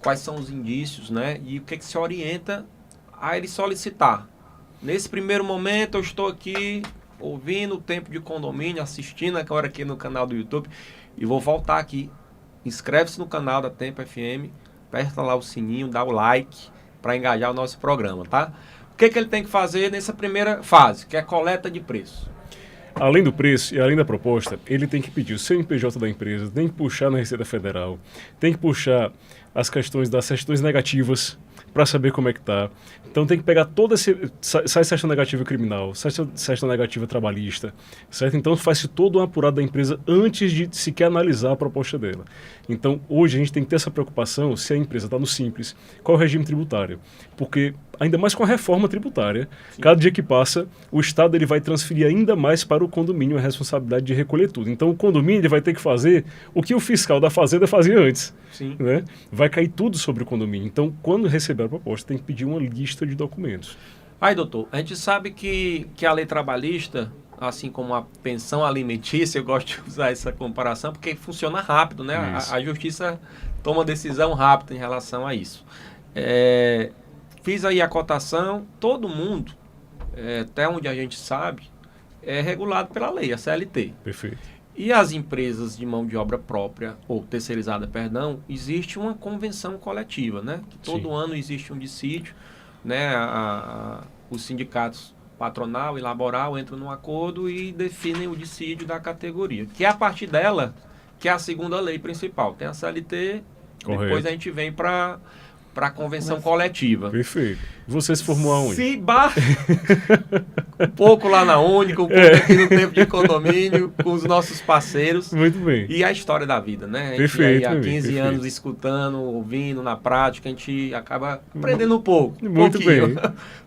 quais são os indícios, né? E o que se orienta a ele solicitar. Nesse primeiro momento, eu estou aqui ouvindo o Tempo de Condomínio, assistindo agora aqui no canal do YouTube, e vou voltar aqui inscreve-se no canal da Tempo FM, aperta lá o sininho, dá o like para engajar o nosso programa, tá? O que ele tem que fazer nessa primeira fase, que é a coleta de preço? Além do preço e além da proposta, ele tem que pedir o CNPJ da empresa, tem que puxar na Receita Federal, tem que puxar as questões das certidões negativas para saber como é que está. Então tem que pegar toda sai certidão negativa criminal, certidão negativa trabalhista, certo? Então faz-se todo um apurado da empresa antes de sequer analisar a proposta dela. Então hoje a gente tem que ter essa preocupação se a empresa está no Simples, qual é o regime tributário. Porque ainda mais com a reforma tributária, cada dia que passa, o Estado ele vai transferir ainda mais para o condomínio a responsabilidade de recolher tudo. Então o condomínio ele vai ter que fazer o que o fiscal da fazenda fazia antes. Sim. Né? Vai cair tudo sobre o condomínio. Então, quando receber a proposta, tem que pedir uma lista de documentos. Aí, doutor, a gente sabe que a lei trabalhista, assim como a pensão alimentícia, eu gosto de usar essa comparação, porque funciona rápido, né? A justiça toma decisão rápida em relação a isso. Fiz aí a cotação, todo mundo, até onde a gente sabe, é regulado pela lei, a CLT. Perfeito. E as empresas de mão de obra própria, ou terceirizada, perdão, existe uma convenção coletiva, né? Que todo ano existe um dissídio, né? Os sindicatos patronal e laboral entram num acordo e definem o dissídio da categoria, que é a partir dela que é a segunda lei principal. Tem a CLT, correto. Depois a gente vem para a convenção coletiva. Perfeito. Você se formou aonde? Um pouco lá na Única, um pouco aqui no Tempo de Condomínio, com os nossos parceiros. Muito bem. E a história da vida, né? A gente Perfeito. Aí, há 15 perfeito. anos escutando, ouvindo, na prática, a gente acaba aprendendo um pouco. Muito bem.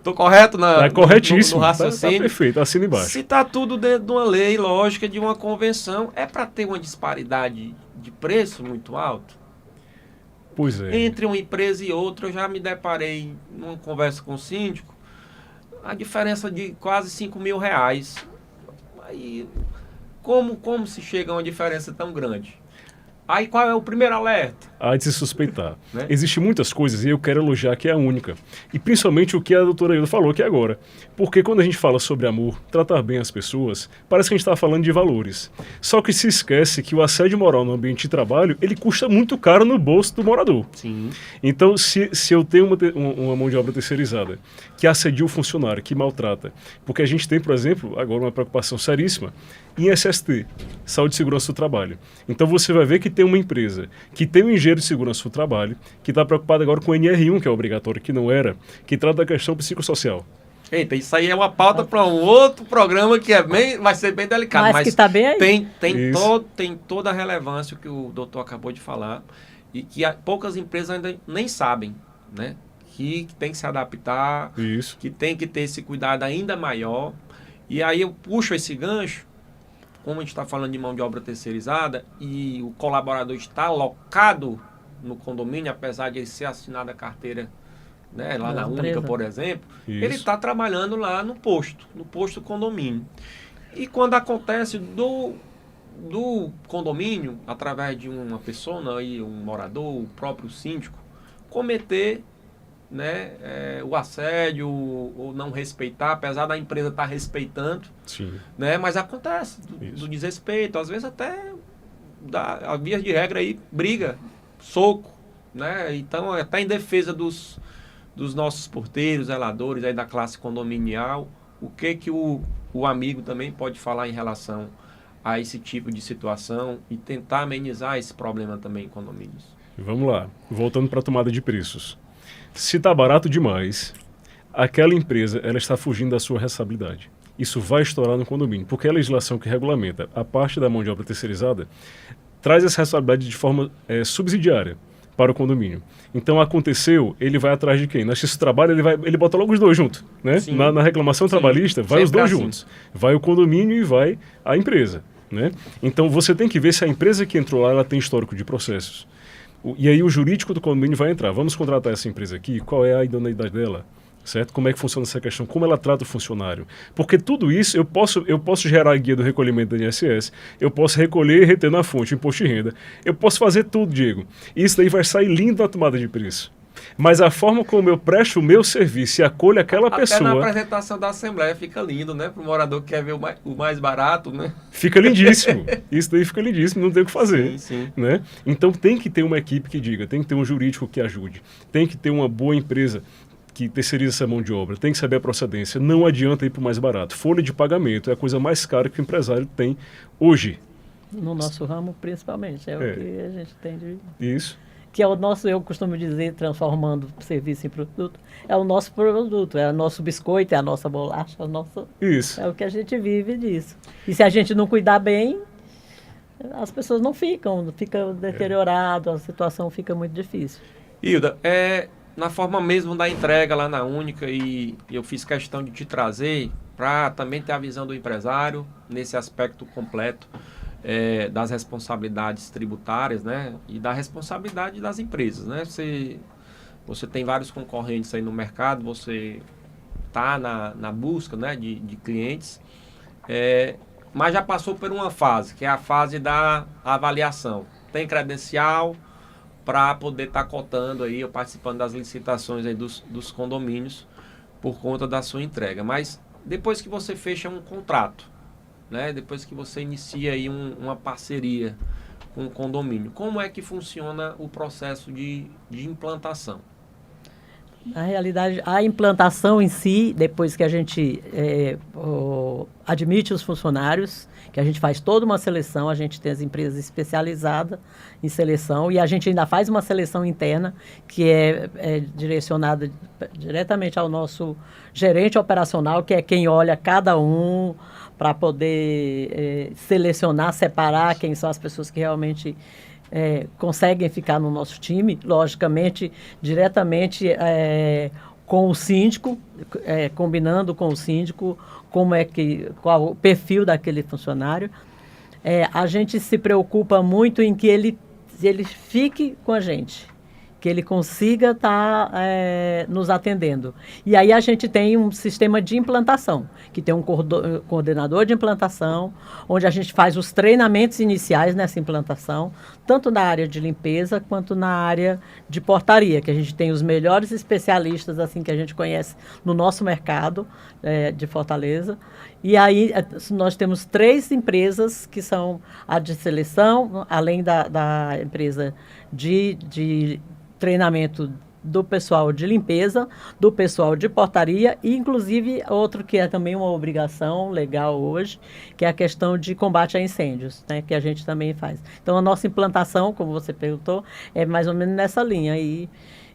Tô correto Tá corretíssimo. no raciocínio? Tá perfeito. Assina embaixo. Se tá tudo dentro de uma lei lógica, de uma convenção, é para ter uma disparidade de preço muito alto? Pois é. Entre uma empresa e outra, eu já me deparei numa conversa com o síndico, a diferença de quase 5 mil reais. Aí, como se chega a uma diferença tão grande? Aí qual é o primeiro alerta? Há de se suspeitar. Né? Existem muitas coisas e eu quero elogiar que é a única. E principalmente o que a doutora Hilda falou aqui agora. Porque quando a gente fala sobre amor, tratar bem as pessoas, parece que a gente está falando de valores. Só que se esquece que o assédio moral no ambiente de trabalho, ele custa muito caro no bolso do morador. Sim. Então, se eu tenho uma mão de obra terceirizada que assedia o funcionário, que maltrata, porque a gente tem, por exemplo, agora uma preocupação seríssima em SST, Saúde e Segurança do Trabalho. Então, você vai ver que tem uma empresa que tem um engenheiro de segurança do trabalho, que está preocupada agora com o NR1, que é obrigatório, que não era, que trata da questão psicossocial. Eita, isso aí é uma pauta para um outro programa que vai ser bem delicado. Mas que está bem aí. Tem toda a relevância que o doutor acabou de falar e que poucas empresas ainda nem sabem, né? Que tem que se adaptar, Isso. que tem que ter esse cuidado ainda maior. E aí eu puxo esse gancho, como a gente está falando de mão de obra terceirizada e o colaborador está alocado no condomínio, apesar de ele ser assinado a carteira, né, lá na Única, por exemplo, Isso. ele está trabalhando lá no posto condomínio. E quando acontece do condomínio, através de uma pessoa, aí, um morador, o próprio síndico, cometer, né, o assédio ou não respeitar, apesar da empresa estar respeitando, Sim. né, mas acontece do desrespeito, às vezes até a via de regra aí, briga, soco, né, então até em defesa dos nossos porteiros, zeladores aí da classe condominial, o que o amigo também pode falar em relação a esse tipo de situação e tentar amenizar esse problema também em condomínios. Vamos lá. Voltando para a tomada de preços. Se está barato demais, aquela empresa ela está fugindo da sua responsabilidade. Isso vai estourar no condomínio, porque a legislação que regulamenta a parte da mão de obra terceirizada traz essa responsabilidade de forma subsidiária para o condomínio. Então aconteceu, ele vai atrás de quem? Na justiça do trabalho ele bota logo os dois juntos, né? Na reclamação trabalhista vai os dois juntos. Vai o condomínio e vai a empresa, né? Então você tem que ver se a empresa que entrou lá ela tem histórico de processos. E aí o jurídico do condomínio vai entrar. Vamos contratar essa empresa aqui, qual é a idoneidade dela? Certo? Como é que funciona essa questão? Como ela trata o funcionário? Porque tudo isso eu posso gerar a guia do recolhimento da INSS, eu posso recolher e reter na fonte o imposto de renda, eu posso fazer tudo, Diego. E isso daí vai sair lindo na tomada de preço. Mas a forma como eu presto o meu serviço e acolho aquela Até pessoa... na apresentação da Assembleia fica lindo, né? Para o morador que quer ver o mais barato, né? Fica lindíssimo. Isso daí fica lindíssimo, não tem o que fazer. Sim, sim. Né? Então tem que ter uma equipe que diga, tem que ter um jurídico que ajude, tem que ter uma boa empresa que terceiriza essa mão de obra, tem que saber a procedência. Não adianta ir para o mais barato. Folha de pagamento é a coisa mais cara que o empresário tem hoje. No nosso ramo, principalmente. É o que a gente tem de... Isso. Que é o nosso, eu costumo dizer, transformando serviço em produto, é o nosso produto, é o nosso biscoito, é a nossa bolacha, Isso. é o que a gente vive disso. E se a gente não cuidar bem, as pessoas não ficam deteriorado, a situação fica muito difícil. Hilda, na forma mesmo da entrega lá na Única, e eu fiz questão de te trazer para também ter a visão do empresário nesse aspecto completo das responsabilidades tributárias, né? E da responsabilidade das empresas, né? Você tem vários concorrentes aí no mercado, você está na busca, né, de clientes, mas já passou por uma fase, que é a fase da avaliação. Tem credencial para poder estar cotando aí, ou participando das licitações aí dos condomínios por conta da sua entrega. Mas depois que você fecha um contrato, né, depois que você inicia aí uma parceria com o condomínio, como é que funciona o processo de implantação? Na realidade, a implantação em si, depois que a gente admite os funcionários, que a gente faz toda uma seleção, a gente tem as empresas especializadas em seleção e a gente ainda faz uma seleção interna que é direcionada diretamente ao nosso gerente operacional, que é quem olha cada um para poder selecionar, separar quem são as pessoas que realmente conseguem ficar no nosso time, logicamente, diretamente com o síndico, combinando com o síndico qual o perfil daquele funcionário. A gente se preocupa muito em que ele fique com a gente, que ele consiga estar nos atendendo. E aí a gente tem um sistema de implantação, que tem um coordenador de implantação, onde a gente faz os treinamentos iniciais nessa implantação, tanto na área de limpeza quanto na área de portaria, que a gente tem os melhores especialistas assim que a gente conhece no nosso mercado de Fortaleza. E aí nós temos 3 empresas que são a de seleção, além da empresa de treinamento do pessoal de limpeza, do pessoal de portaria e, inclusive, outro que é também uma obrigação legal hoje, que é a questão de combate a incêndios, né, que a gente também faz. Então, a nossa implantação, como você perguntou, é mais ou menos nessa linha aí,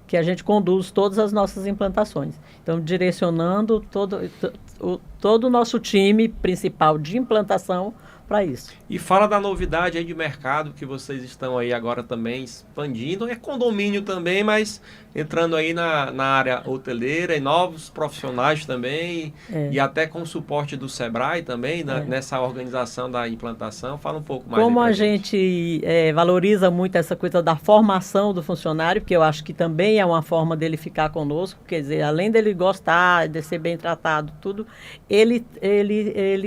que a gente conduz todas as nossas implantações. Então, direcionando todo o nosso time principal de implantação para isso. E fala da novidade aí de mercado que vocês estão aí agora também expandindo. É condomínio também, mas entrando aí na área hoteleira e novos profissionais também. E até com o suporte do Sebrae também, nessa organização da implantação. Fala um pouco mais. Como a gente valoriza muito essa coisa da formação do funcionário, que eu acho que também é uma forma dele ficar conosco, quer dizer, além dele gostar, de ser bem tratado, tudo, ele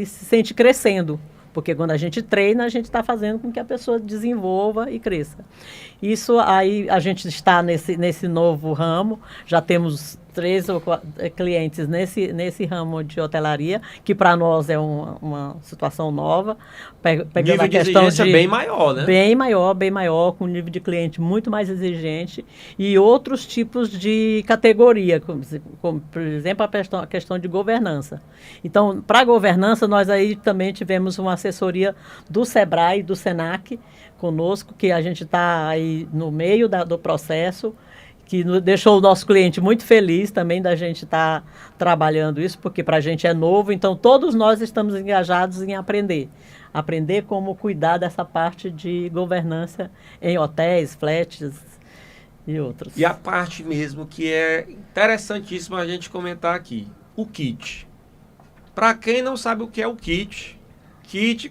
se sente crescendo. Porque quando a gente treina, a gente está fazendo com que a pessoa desenvolva e cresça. Isso aí, a gente está nesse novo ramo, já temos 3 ou 4 clientes nesse ramo de hotelaria, que para nós é uma situação nova. Nível a questão de exigência bem maior, né? Bem maior, com um nível de cliente muito mais exigente e outros tipos de categoria, como por exemplo, a questão de governança. Então, para a governança, nós aí também tivemos uma assessoria do Sebrae e do Senac conosco, que a gente está aí no meio do processo, que deixou o nosso cliente muito feliz também da gente estar trabalhando isso, porque para a gente é novo, então todos nós estamos engajados em aprender como cuidar dessa parte de governança em hotéis, flats e outros. E a parte mesmo que é interessantíssima a gente comentar aqui, o kit. Para quem não sabe o que é o kit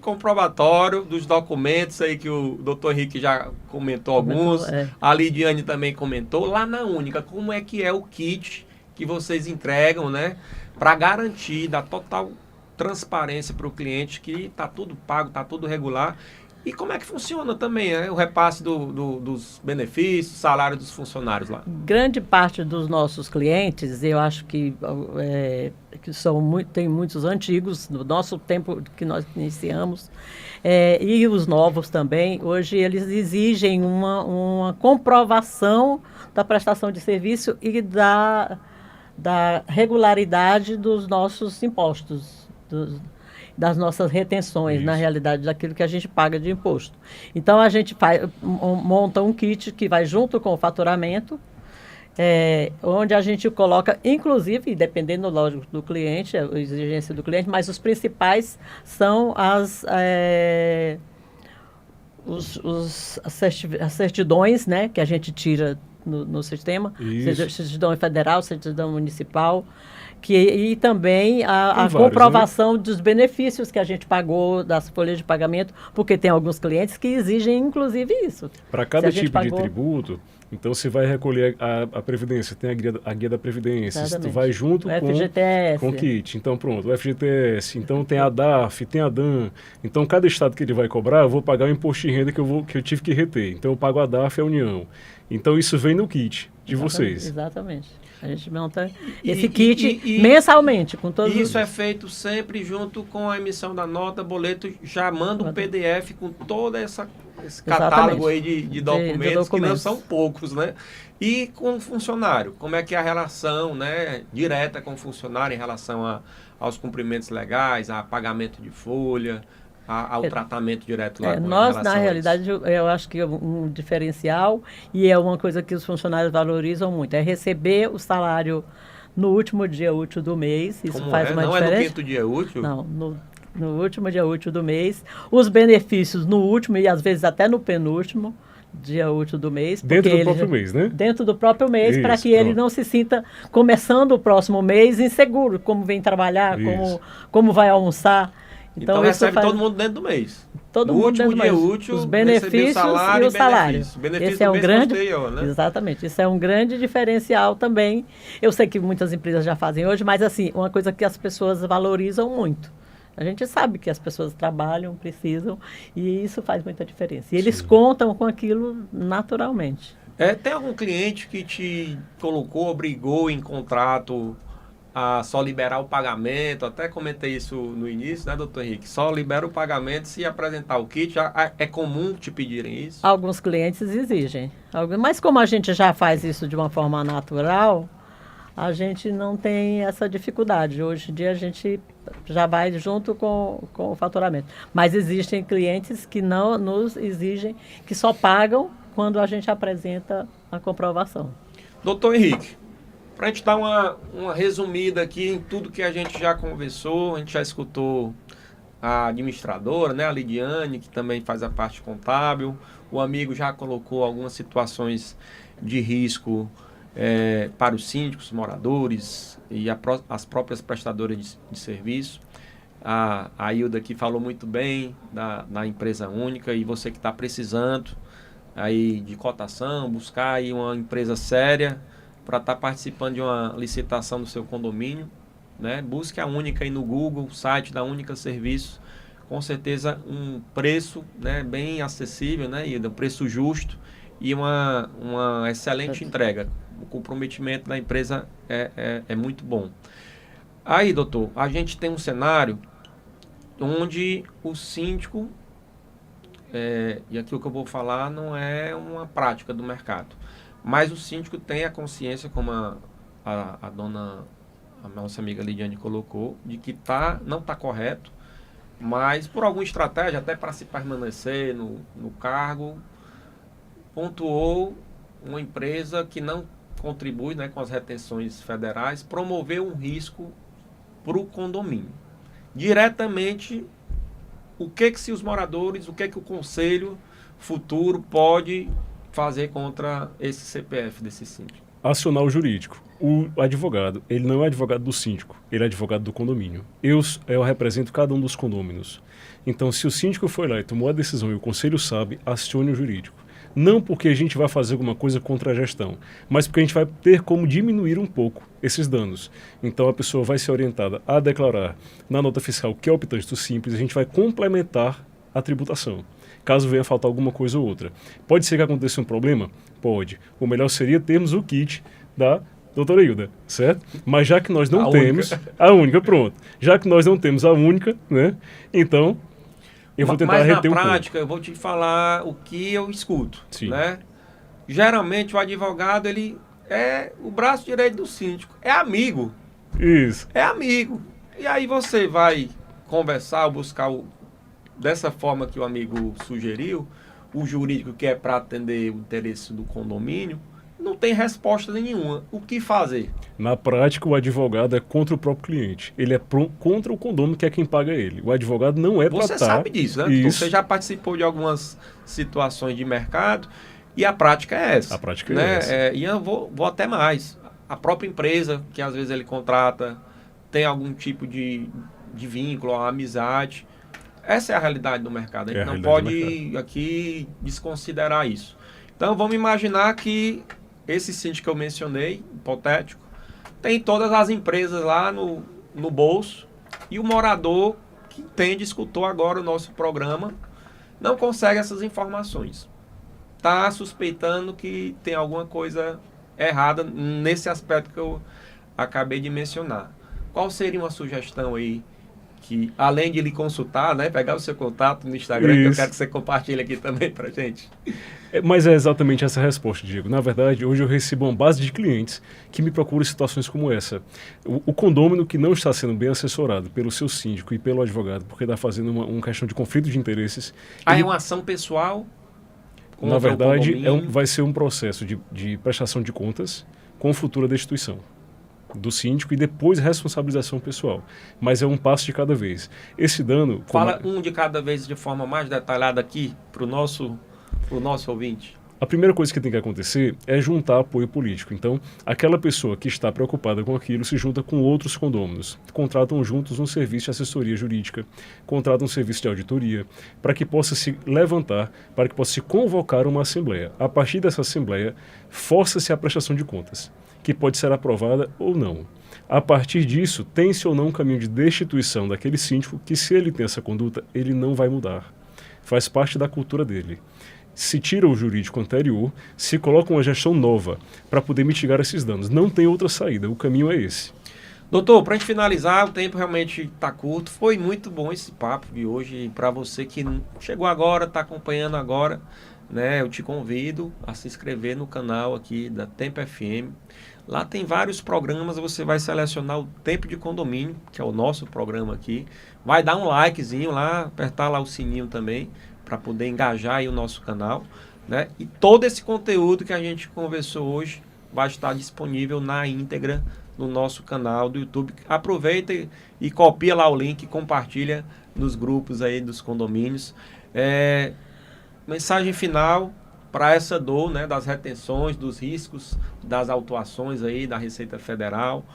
comprobatório dos documentos aí que o Dr. Henrique já comentou alguns, a Lidiane também comentou, lá na Única, como é que é o kit que vocês entregam, né, para garantir da total transparência para o cliente que está tudo pago, está tudo regular, E como é que funciona também o repasse dos benefícios, salário dos funcionários lá? Grande parte dos nossos clientes, eu acho que tem muitos antigos, no nosso tempo que nós iniciamos, e os novos também, hoje eles exigem uma comprovação da prestação de serviço e da regularidade dos nossos impostos, das nossas retenções, Isso. na realidade, daquilo que a gente paga de imposto. Então, a gente monta um kit que vai junto com o faturamento, onde a gente coloca, inclusive, dependendo, lógico, do cliente, a exigência do cliente, mas os principais são as certidões, né, que a gente tira no sistema, Isso. certidão federal, certidão municipal, e também a vários, comprovação dos benefícios que a gente pagou, das folhas de pagamento, porque tem alguns clientes que exigem, inclusive, isso. Para cada Se a gente tipo de pagou- tributo, então você vai recolher a Previdência, tem a guia da Previdência, tu Exatamente. vai junto O FGTS. com o kit. Então, pronto, o FGTS, então tem a DAF, tem a DAN. Então, cada estado que ele vai cobrar, eu vou pagar o imposto de renda que eu tive que reter. Então, eu pago a DAF e a União. Então, isso vem no kit de vocês. Exatamente. A gente monta E- esse kit e- mensalmente, com todos E isso é feito sempre junto com a emissão da nota, boleto, já manda um PDF com todo esse catálogo aí de documentos, que não documentos. são poucos, né? E com o funcionário, como é que é a relação, né, direta com o funcionário em relação aos cumprimentos legais, a pagamento de folha, ao tratamento direto lá com Nós, relação na a isso? realidade, eu acho que é um diferencial e é uma coisa que os funcionários valorizam muito, é receber o salário no último dia útil do mês, isso Como faz é? uma Não é diferença. no quinto dia útil? Não, no último dia útil do mês, os benefícios no último e às vezes até no penúltimo dia útil do mês. Dentro porque do próprio mês, né? Dentro do próprio mês, para Isso, que ele pronto. não se sinta começando o próximo mês inseguro, como vem trabalhar, Isso. como vai almoçar. Então isso recebe faz- todo mundo dentro do mês. Todo no mundo último dentro dia do mês. útil, Os receber benefícios salário e o salário. Benefício Esse é do um mês grande, posterior, né? exatamente. Isso é um grande diferencial também. Eu sei que muitas empresas já fazem hoje, mas assim, uma coisa que as pessoas valorizam muito. A gente sabe que as pessoas trabalham, precisam, e isso faz muita diferença. E eles Sim. contam com aquilo naturalmente. Tem algum cliente que te colocou, obrigou em contrato a só liberar o pagamento? Até comentei isso no início, né, doutor Henrique? Só libera o pagamento se apresentar o kit. É comum te pedirem isso? Alguns clientes exigem. Mas como a gente já faz isso de uma forma natural, a gente não tem essa dificuldade. Hoje em dia a gente já vai junto com o faturamento. Mas existem clientes que não nos exigem, que só pagam quando a gente apresenta a comprovação. Doutor Henrique, para a gente dar uma resumida aqui em tudo que a gente já conversou, a gente já escutou a administradora, né, a Lidiane, que também faz a parte contábil, o amigo já colocou algumas situações de risco para os síndicos, moradores e as próprias prestadoras de serviço. A Hilda aqui falou muito bem da empresa única, e você que está precisando aí de cotação, buscar aí uma empresa séria para estar participando de uma licitação do seu condomínio, né? Busque a Única aí no Google, o site da Única Serviço, com certeza um preço, né, bem acessível, né, e um preço justo e uma excelente entrega. O comprometimento da empresa é muito bom. Aí, doutor, a gente tem um cenário onde o síndico, e aquilo que eu vou falar não é uma prática do mercado, mas o síndico tem a consciência, como a nossa amiga Lidiane colocou, de que não está correto, mas por alguma estratégia, até para se permanecer no cargo, pontuou uma empresa que não contribui, né, com as retenções federais, promover um risco para o condomínio. Diretamente, o que se os moradores, o que o conselho futuro pode fazer contra esse CPF desse síndico? Acionar o jurídico. O advogado, ele não é advogado do síndico, ele é advogado do condomínio. Eu represento cada um dos condôminos. Então, se o síndico foi lá e tomou a decisão e o conselho sabe, acione o jurídico. Não porque a gente vai fazer alguma coisa contra a gestão, mas porque a gente vai ter como diminuir um pouco esses danos. Então, a pessoa vai ser orientada a declarar na nota fiscal que é optante do simples, a gente vai complementar a tributação. caso venha faltar alguma coisa ou outra. Pode ser que aconteça um problema? Pode. O melhor seria termos o kit da doutora Hilda, certo? Mas já que nós não temos... A única, pronto. Já que nós não temos a única, né? Então, eu vou tentar reter um pouco. Mas na prática, eu vou te falar o que eu escuto, Sim. né? Geralmente, o advogado, ele é o braço direito do síndico. É amigo. Isso. É amigo. E aí você vai conversar, buscar dessa forma que o amigo sugeriu, o jurídico que é para atender o interesse do condomínio, não tem resposta nenhuma. O que fazer? Na prática, o advogado é contra o próprio cliente. Ele é contra o condomínio, que é quem paga ele. O advogado não é para Você sabe disso, né? Isso. Você já participou de algumas situações de mercado e a prática é essa. A prática né? é essa. E eu vou até mais. A própria empresa, que às vezes ele contrata, tem algum tipo de vínculo, uma amizade. Essa é a realidade do mercado. A gente não pode aqui desconsiderar isso. Então, vamos imaginar que esse síndico que eu mencionei, hipotético, tem todas as empresas lá no bolso e o morador que escutou agora o nosso programa, não consegue essas informações. Está suspeitando que tem alguma coisa errada nesse aspecto que eu acabei de mencionar. Qual seria uma sugestão aí que, além de lhe consultar, né, pegar o seu contato no Instagram, que eu quero que você compartilhe aqui também pra gente? Mas é exatamente essa a resposta, Diego. Na verdade, hoje eu recebo uma base de clientes que me procuram em situações como essa. O condômino que não está sendo bem assessorado pelo seu síndico e pelo advogado, porque está fazendo uma questão de conflito de interesses. É uma ação pessoal? Na verdade, vai ser um processo de prestação de contas com futura destituição do síndico e depois responsabilização pessoal. Mas é um passo de cada vez. Esse dano... Fala um de cada vez de forma mais detalhada aqui para o nosso ouvinte. A primeira coisa que tem que acontecer é juntar apoio político. Então, aquela pessoa que está preocupada com aquilo se junta com outros condôminos. Contratam juntos um serviço de assessoria jurídica, contratam um serviço de auditoria, para que possa se levantar, para que possa se convocar uma assembleia. A partir dessa assembleia, força-se a prestação de contas, que pode ser aprovada ou não. A partir disso, tem-se ou não um caminho de destituição daquele síndico que, se ele tem essa conduta, ele não vai mudar. Faz parte da cultura dele. Se tira o jurídico anterior, se coloca uma gestão nova para poder mitigar esses danos. Não tem outra saída, o caminho é esse. Doutor, para a gente finalizar, o tempo realmente está curto. Foi muito bom esse papo de hoje. Para você que chegou agora, está acompanhando agora, né, eu te convido a se inscrever no canal aqui da Tempo FM. Lá tem vários programas, você vai selecionar o Tempo de Condomínio, que é o nosso programa aqui. Vai dar um likezinho lá, apertar lá o sininho também, para poder engajar aí o nosso canal, né? E todo esse conteúdo que a gente conversou hoje vai estar disponível na íntegra no nosso canal do YouTube. Aproveita e copia lá o link, compartilha nos grupos aí dos condomínios. Mensagem final para essa dor, né, das retenções, dos riscos, das autuações aí da Receita Federal,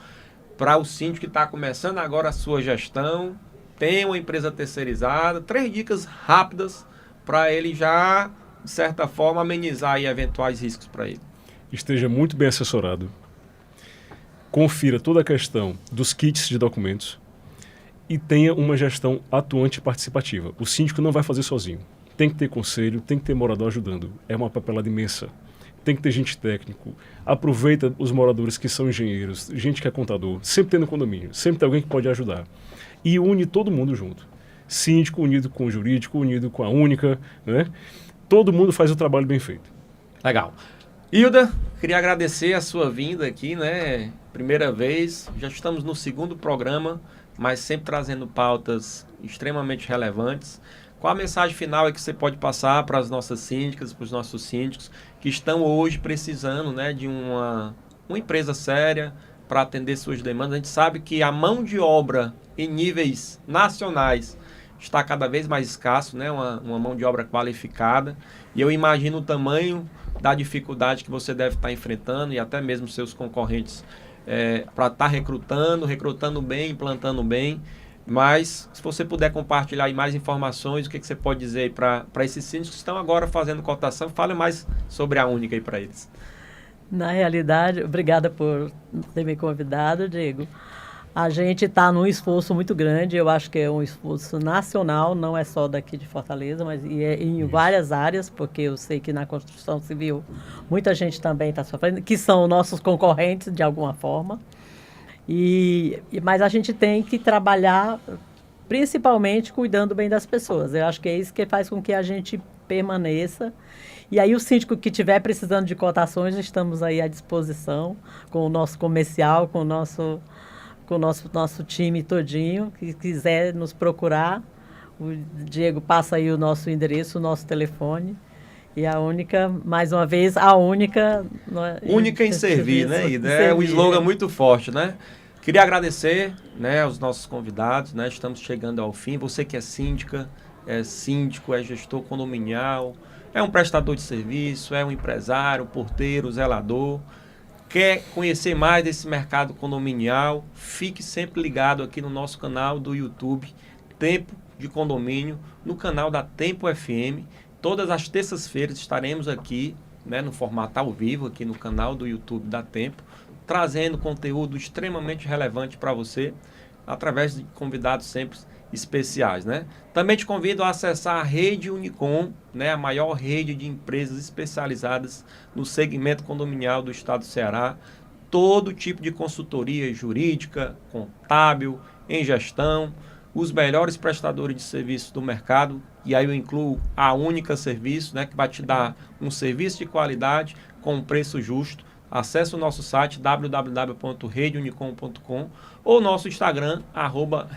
para o síndico que está começando agora a sua gestão, tem uma empresa terceirizada, 3 dicas rápidas para ele já, de certa forma, amenizar aí eventuais riscos para ele. Esteja muito bem assessorado, confira toda a questão dos kits de documentos e tenha uma gestão atuante e participativa. O síndico não vai fazer sozinho. Tem que ter conselho, tem que ter morador ajudando. É uma papelada imensa. Tem que ter gente técnico. Aproveita os moradores que são engenheiros, gente que é contador. Sempre tem no condomínio, sempre tem alguém que pode ajudar. E une todo mundo junto. Síndico unido com o jurídico, unido com a única, né? Todo mundo faz o trabalho bem feito. Legal. Hilda, queria agradecer a sua vinda aqui, né? Primeira vez, já estamos no 2º programa, mas sempre trazendo pautas extremamente relevantes. Qual a mensagem final é que você pode passar para as nossas síndicas, para os nossos síndicos que estão hoje precisando, né, de uma empresa séria para atender suas demandas? A gente sabe que a mão de obra em níveis nacionais está cada vez mais escasso, né? Uma mão de obra qualificada. E eu imagino o tamanho da dificuldade que você deve estar enfrentando e até mesmo seus concorrentes para estar recrutando bem, implantando bem. Mas, se você puder compartilhar aí mais informações, o que você pode dizer aí para esses síndicos que estão agora fazendo cotação, fale mais sobre a Única aí para eles. Na realidade, obrigada por ter me convidado, Diego. A gente está num esforço muito grande, eu acho que é um esforço nacional, não é só daqui de Fortaleza, mas é em várias áreas, porque eu sei que na construção civil muita gente também está sofrendo, que são nossos concorrentes de alguma forma. Mas a gente tem que trabalhar principalmente cuidando bem das pessoas. Eu acho que é isso que faz com que a gente permaneça. E aí o síndico que estiver precisando de cotações, estamos aí à disposição com o nosso comercial, com o nosso time todinho, que quiser nos procurar. O Diego passa aí o nosso endereço, o nosso telefone. E a única, mais uma vez, a única... Única em servir, né, Ida? É um slogan muito forte, né? Queria agradecer, né, aos nossos convidados, né? Estamos chegando ao fim. Você que é síndica, é síndico, é gestor condominial, é um prestador de serviço, é um empresário, porteiro, zelador. Quer conhecer mais desse mercado condominial? Fique sempre ligado aqui no nosso canal do YouTube, Tempo de Condomínio, no canal da Tempo FM. Todas as terças-feiras estaremos aqui, né, no formato ao vivo, aqui no canal do YouTube da Tempo, trazendo conteúdo extremamente relevante para você, através de convidados sempre especiais, né? Também te convido a acessar a Rede Unicom, né, a maior rede de empresas especializadas no segmento condominial do estado do Ceará. Todo tipo de consultoria jurídica, contábil, em gestão, os melhores prestadores de serviço do mercado, e aí eu incluo a Única Serviço, né, que vai te dar um serviço de qualidade com um preço justo. Acesse o nosso site www.redeunicom.com ou nosso Instagram,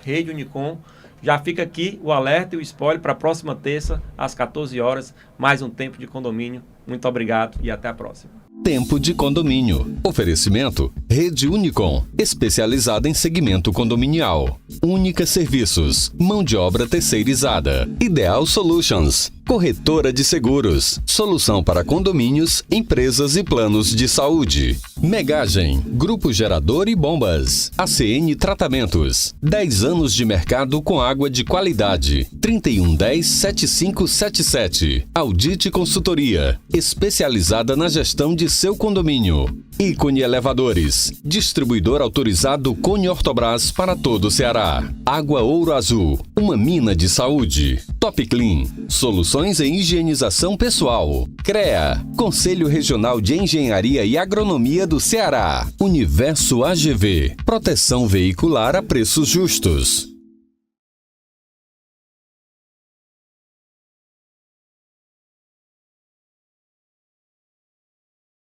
@redeunicom. Já fica aqui o alerta e o spoiler para a próxima terça, às 14 horas, mais um Tempo de Condomínio. Muito obrigado e até a próxima. Tempo de Condomínio. Oferecimento Rede Unicom, especializada em segmento condominial. Única Serviços, mão de obra terceirizada. Ideal Solutions, corretora de seguros, solução para condomínios, empresas e planos de saúde. Megagem, Grupo Gerador e Bombas. ACN Tratamentos, 10 anos de mercado com água de qualidade. 3110-7577. Audite Consultoria, especializada na gestão de seu condomínio. Ícone Elevadores, distribuidor autorizado Cone Ortobras para todo o Ceará. Água Ouro Azul, uma mina de saúde. Top Clean, soluções em higienização pessoal. CREA, Conselho Regional de Engenharia e Agronomia do Ceará. Universo AGV, proteção veicular a preços justos.